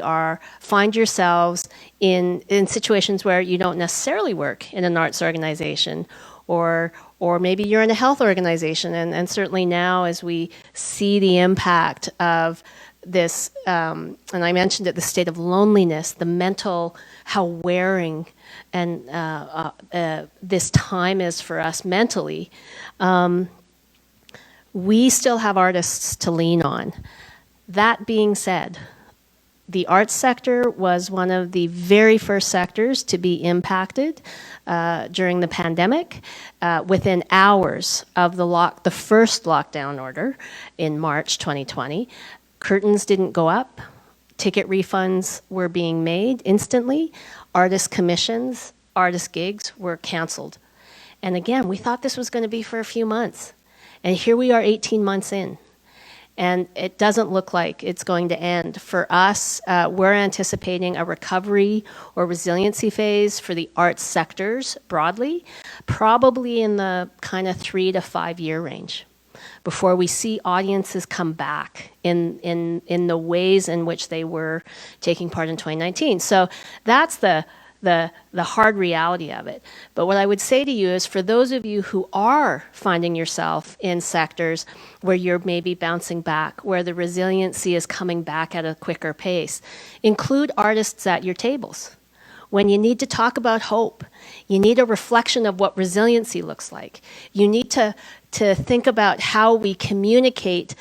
find yourselves in situations where you don't necessarily work in an arts organization, or maybe you're in a health organization, and certainly now as we see the impact of this, and I mentioned it, the state of loneliness, the mental, how wearing and this time is for us mentally, we still have artists to lean on. That being said, the arts sector was one of the very first sectors to be impacted during the pandemic. Within hours of the first lockdown order in March 2020, curtains didn't go up, ticket refunds were being made instantly, artist commissions, artist gigs were canceled. And again, we thought this was going to be for a few months. And here we are 18 months in. And it doesn't look like it's going to end. For us, we're anticipating a recovery or resiliency phase for the arts sectors broadly, probably in the kind of 3 to 5 year range before we see audiences come back in the ways in which they were taking part in 2019. So that's the hard reality of it. But what I would say to you is for those of you who are finding yourself in sectors where you're maybe bouncing back, where the resiliency is coming back at a quicker pace, include artists at your tables. When you need to talk about hope, you need a reflection of what resiliency looks like. You need to think about how we communicate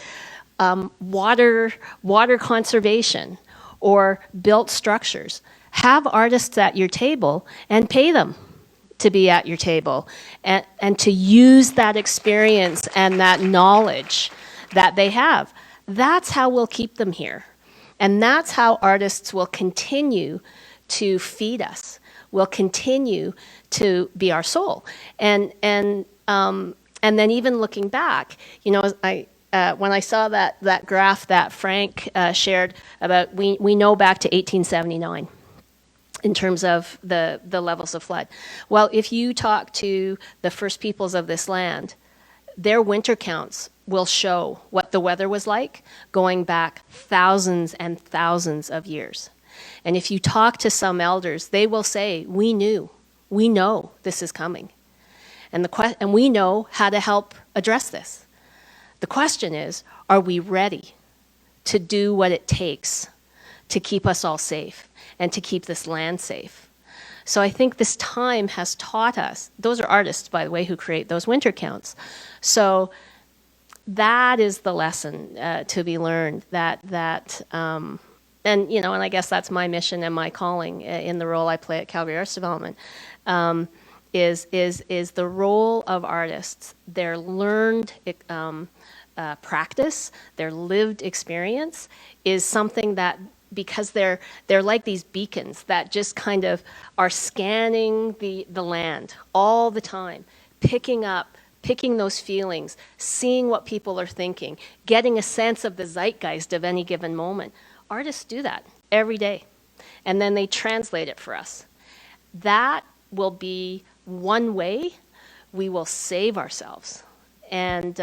water conservation or built structures. Have artists at your table and pay them to be at your table and to use that experience and that knowledge that they have. That's how we'll keep them here. And that's how artists will continue to feed us, will continue to be our soul. And then even looking back, when I saw that graph that Frank shared about, we know back to 1879. In terms of the levels of flood. Well, if you talk to the first peoples of this land, their winter counts will show what the weather was like going back thousands and thousands of years. And if you talk to some elders, they will say, we know this is coming. And we know how to help address this. The question is, are we ready to do what it takes to keep us all safe and to keep this land safe? So I think this time has taught us, those are artists, by the way, who create those winter counts. So that is the lesson to be learned, and I guess that's my mission and my calling in the role I play at Calgary Arts Development, is the role of artists, their learned practice, their lived experience is something that because they're like these beacons that just kind of are scanning the land all the time, picking those feelings, seeing what people are thinking, getting a sense of the zeitgeist of any given moment. Artists do that every day, and then they translate it for us. That will be one way we will save ourselves. And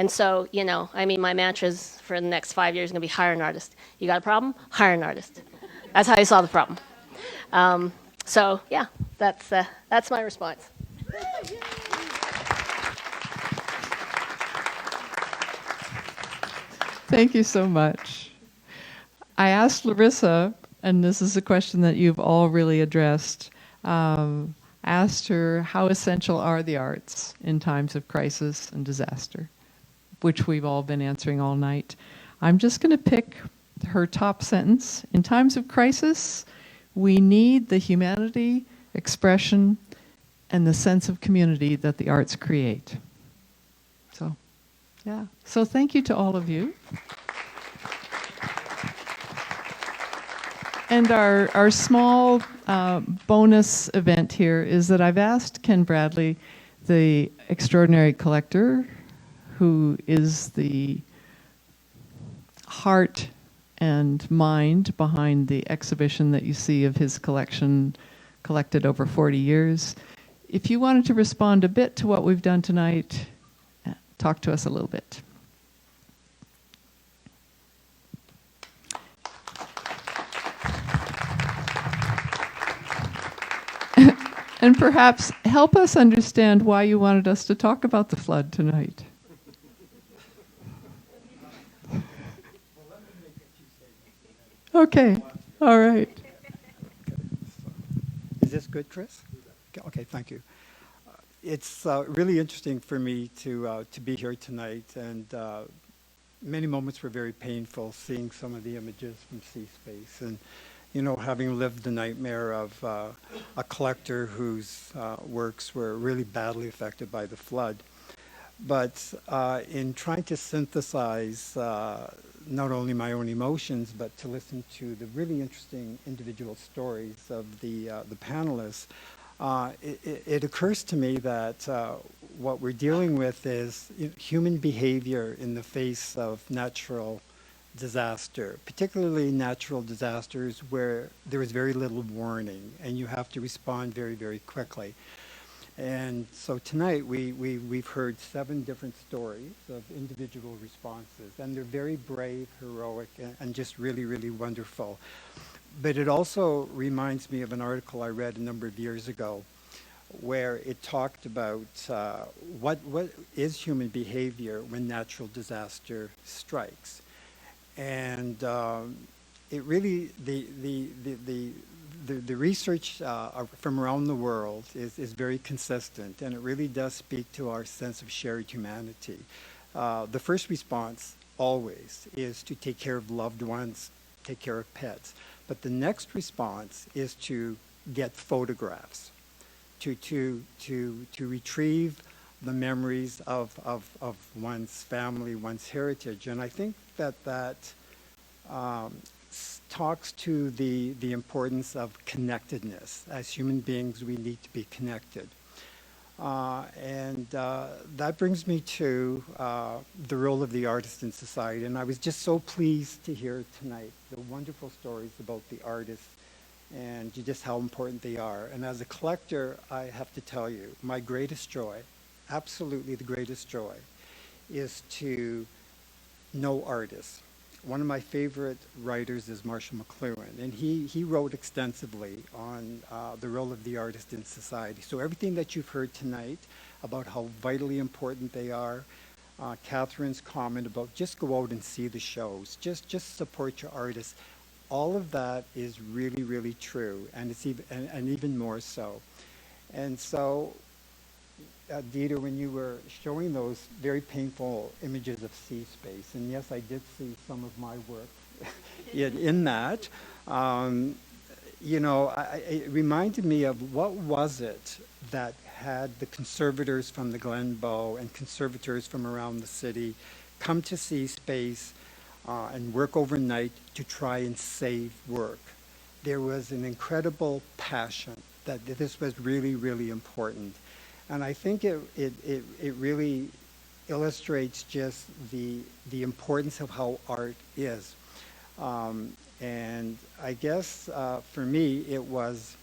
so, you know, I mean, my mantras for the next 5 years are going to be hire an artist. You got a problem? Hire an artist. That's how you solve the problem. So, yeah, that's my response. Thank you so much. I asked Larissa, and this is a question that you've all really addressed, asked her how essential are the arts in times of crisis and disaster, which we've all been answering all night. I'm just going to pick her top sentence. In times of crisis, we need the humanity, expression, and the sense of community that the arts create. So, yeah. So thank you to all of you. And our small bonus event here is that I've asked Ken Bradley, the extraordinary collector, who is the heart and mind behind the exhibition that you see of his collection collected over 40 years. If you wanted to respond a bit to what we've done tonight, talk to us a little bit. And perhaps help us understand why you wanted us to talk about the flood tonight. Okay, all right. Is this good, Chris? Okay, thank you. It's really interesting for me to be here tonight, and many moments were very painful seeing some of the images from C-Space, and you know, having lived the nightmare of a collector whose works were really badly affected by the flood. But in trying to synthesize not only my own emotions, but to listen to the really interesting individual stories of the panelists, it occurs to me that what we're dealing with is human behavior in the face of natural disaster, particularly natural disasters where there is very little warning and you have to respond very, very quickly. And so tonight we've heard 7 different stories of individual responses, and they're very brave, heroic, and just really, really wonderful. But it also reminds me of an article I read a number of years ago where it talked about what is human behavior when natural disaster strikes. And it really, the research from around the world is very consistent, and it really does speak to our sense of shared humanity. The first response always is to take care of loved ones, take care of pets. But the next response is to get photographs, to retrieve the memories of one's family, one's heritage. And I think that talks to the importance of connectedness. As human beings, we need to be connected. And that brings me to the role of the artist in society. And I was just so pleased to hear tonight the wonderful stories about the artists and just how important they are. And as a collector, I have to tell you, my greatest joy, absolutely the greatest joy, is to know artists. One of my favorite writers is Marshall McLuhan, and he wrote extensively on the role of the artist in society. So everything that you've heard tonight about how vitally important they are, Catherine's comment about just go out and see the shows, just support your artists, all of that is really, really true, and it's even more so. And so, Dieter, when you were showing those very painful images of sea space, and yes, I did see some of my work in that, you know, it reminded me of what was it that had the conservators from the Glenbow and conservators from around the city come to sea space and work overnight to try and save work. There was an incredible passion that this was really, really important. And I think it really illustrates just the importance of how art is. And I guess for me, it was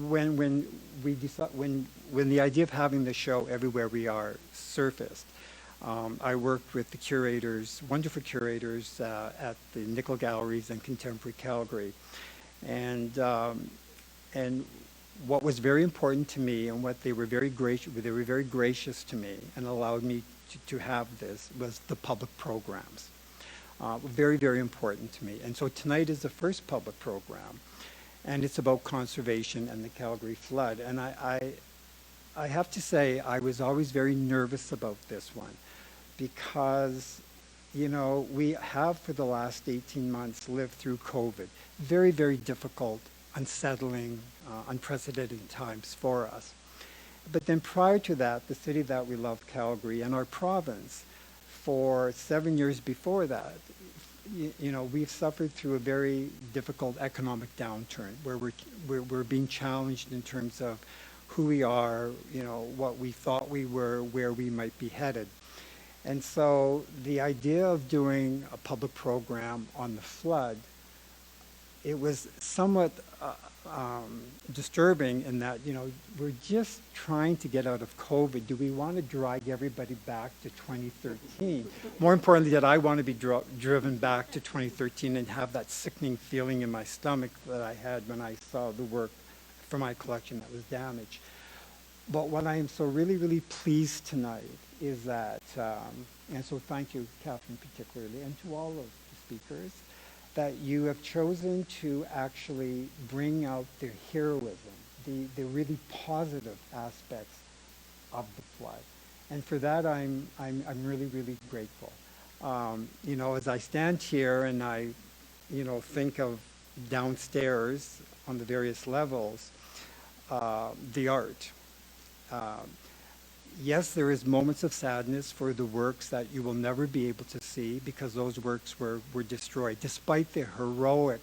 when the idea of having the show Everywhere We Are surfaced. I worked with the curators, wonderful curators at the Nickle Galleries and Contemporary Calgary, and what was very important to me, and what they were very gracious to me and allowed me to have this, was the public programs. Very, very important to me. And so tonight is the first public program, and it's about conservation and the Calgary flood. And I have to say, I was always very nervous about this one, because, you know, we have for the last 18 months lived through COVID. Very, very difficult, unsettling, unprecedented times for us. But then prior to that, the city that we love, Calgary, and our province, for 7 years before that, you know, we've suffered through a very difficult economic downturn where we're being challenged in terms of who we are, you know, what we thought we were, where we might be headed. And so the idea of doing a public program on the flood, it was somewhat disturbing in that, you know, we're just trying to get out of COVID. Do we want to drag everybody back to 2013? More importantly, that I want to be driven back to 2013 and have that sickening feeling in my stomach that I had when I saw the work from my collection that was damaged. But what I am so really, really pleased tonight is that, and so thank you, Catherine, particularly, and to all of the speakers, that you have chosen to actually bring out the heroism, the really positive aspects of the flood. And for that, I'm really, really grateful. You know, as I stand here and I, you know, think of downstairs on the various levels, the art. Yes, there is moments of sadness for the works that you will never be able to see because those works were destroyed, despite the heroic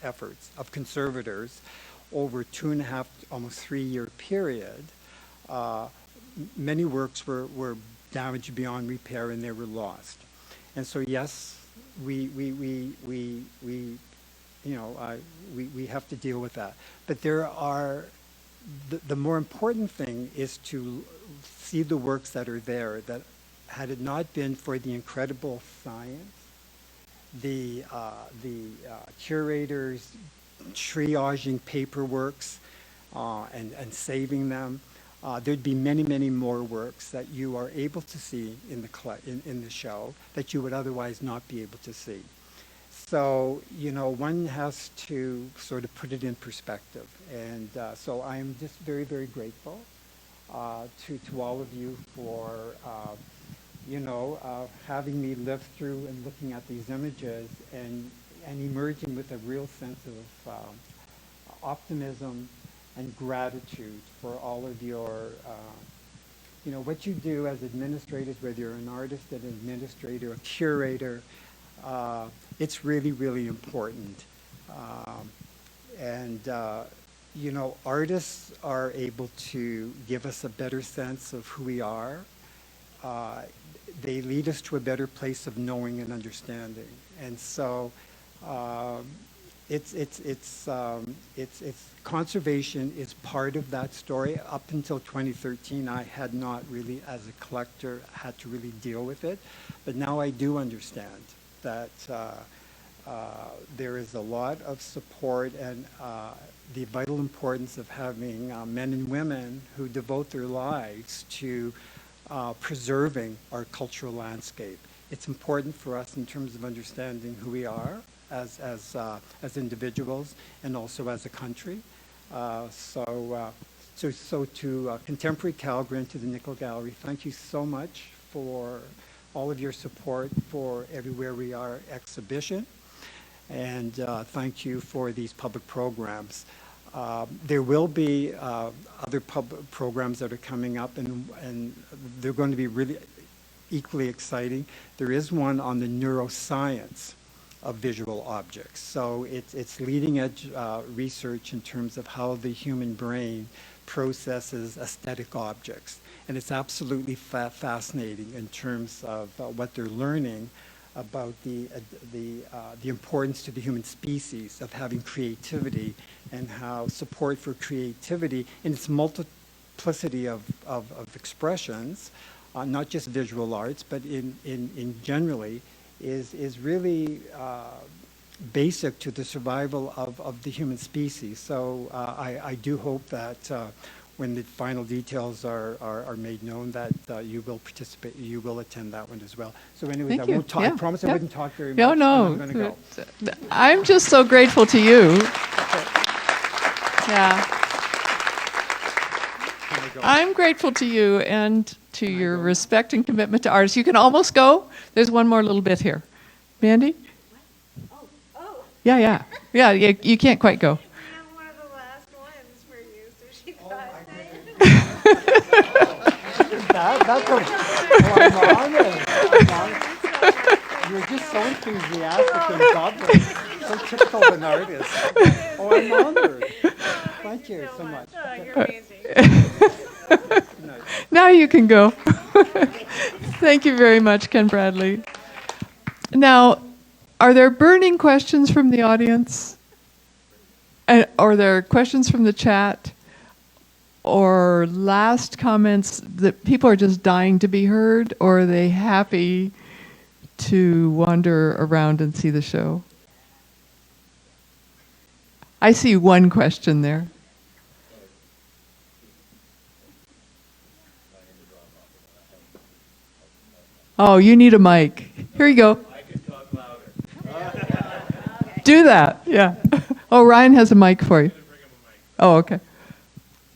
efforts of conservators over 2.5, almost 3-year period. Many works were damaged beyond repair and they were lost. And so yes, we have to deal with that. But there are, the more important thing is to see the works that are there, that had it not been for the incredible science, the curators triaging paperworks and saving them, there'd be many, many more works that you are able to see in the show that you would otherwise not be able to see. So, you know, one has to sort of put it in perspective. And so I am just very, very grateful to all of you for, having me live through and looking at these images and emerging with a real sense of optimism and gratitude for all of your, what you do as administrators, whether you're an artist, an administrator, a curator. It's really, really important. Artists are able to give us a better sense of who we are. They lead us to a better place of knowing and understanding. And so conservation is part of that story. Up until 2013, I had not really, as a collector, had to really deal with it. But now I do understand that there is a lot of support and the vital importance of having men and women who devote their lives to preserving our cultural landscape. It's important for us in terms of understanding who we are as individuals and also as a country. So to Contemporary Calgary and to the Nickle Gallery, thank you so much for all of your support for Everywhere We Are exhibition. And thank you for these public programs. There will be other public programs that are coming up, and they're going to be really equally exciting. There is one on the neuroscience of visual objects. So it's leading edge research in terms of how the human brain processes aesthetic objects. And it's absolutely fascinating in terms of what they're learning about the importance to the human species of having creativity, and how support for creativity in its multiplicity of expressions, not just visual arts, but in generally, is really basic to the survival of the human species. So I do hope that when the final details are made known, that you will participate, you will attend that one as well. So anyways, Thank I you. won't talk, Yeah, I promise yeah. I wouldn't talk very much. No, and no. I'm going to go. I'm just so grateful to you. Yeah. Can I go? I'm grateful to you and to your respect and commitment to artists. You can almost go. There's one more little bit here. Mandy? Yeah. You can't quite go. One of the last ones for you, so she That's I'm honored. You're just so enthusiastic and godly, so typical of an artist. Oh, I'm honored. Thank you so much. Oh, you're amazing. Now you can go. Thank you very much, Ken Bradley. Now, are there burning questions from the audience? Are there questions from the chat? Or last comments that people are just dying to be heard? Or are they happy to wander around and see the show? I see one question there. Oh, you need a mic. Here you go. I can talk louder. Do that, yeah. Oh, Ryan has a mic for you. Oh, okay.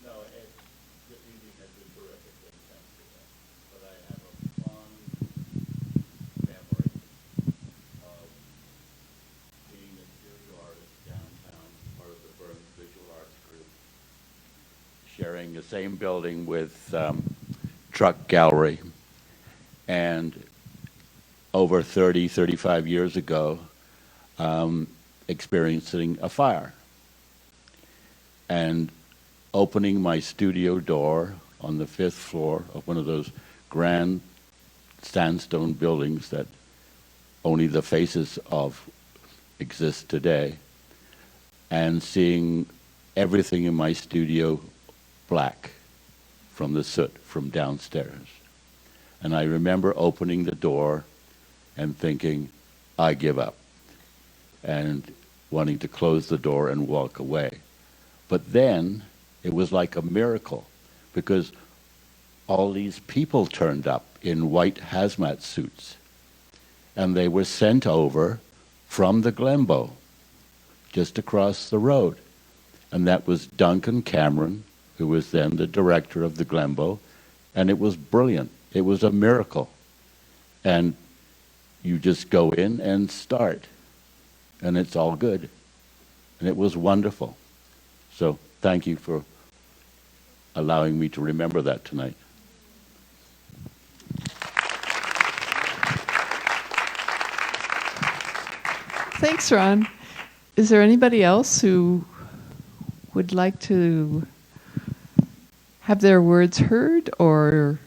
No, this evening has been terrific, and thanks for that. But I have a fond memory of being a studio artist downtown, part of the Burns Visual Arts Group, sharing the same building with Truck Gallery. And over 30, 35 years ago, experiencing a fire. And opening my studio door on the 5th floor of one of those grand sandstone buildings that only the faces of exist today, and seeing everything in my studio black from the soot from downstairs. And I remember opening the door and thinking, I give up, and wanting to close the door and walk away. But then it was like a miracle, because all these people turned up in white hazmat suits, and they were sent over from the Glenbow, just across the road. And that was Duncan Cameron, who was then the director of the Glenbow, and it was brilliant. It was a miracle. And you just go in and start, and it's all good. And it was wonderful. So thank you for allowing me to remember that tonight. Thanks, Ron. Is there anybody else who would like to have their words heard, or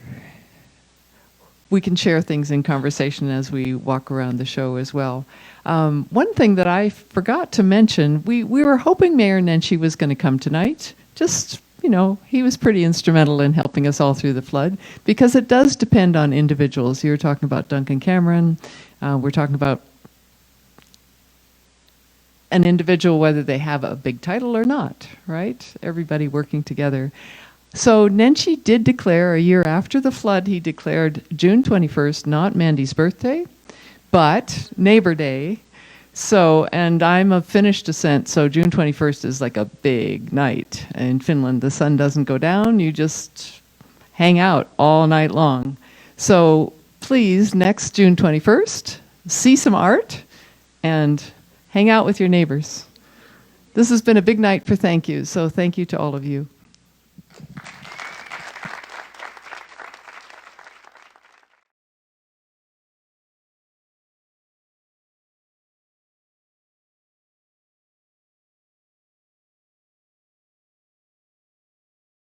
we can share things in conversation as we walk around the show as well? One thing that I forgot to mention, we were hoping Mayor Nenshi was going to come tonight. Just, you know, he was pretty instrumental in helping us all through the flood, because it does depend on individuals. You're talking about Duncan Cameron. We're talking about an individual, whether they have a big title or not, right? Everybody working together. So Nenshi did declare, a year after the flood, he declared June 21st, not Mandy's birthday, but Neighbor Day. So, and I'm of Finnish descent, so June 21st is like a big night. In Finland, the sun doesn't go down, you just hang out all night long. So please, next June 21st, see some art and hang out with your neighbors. This has been a big night for thank yous, so thank you to all of you.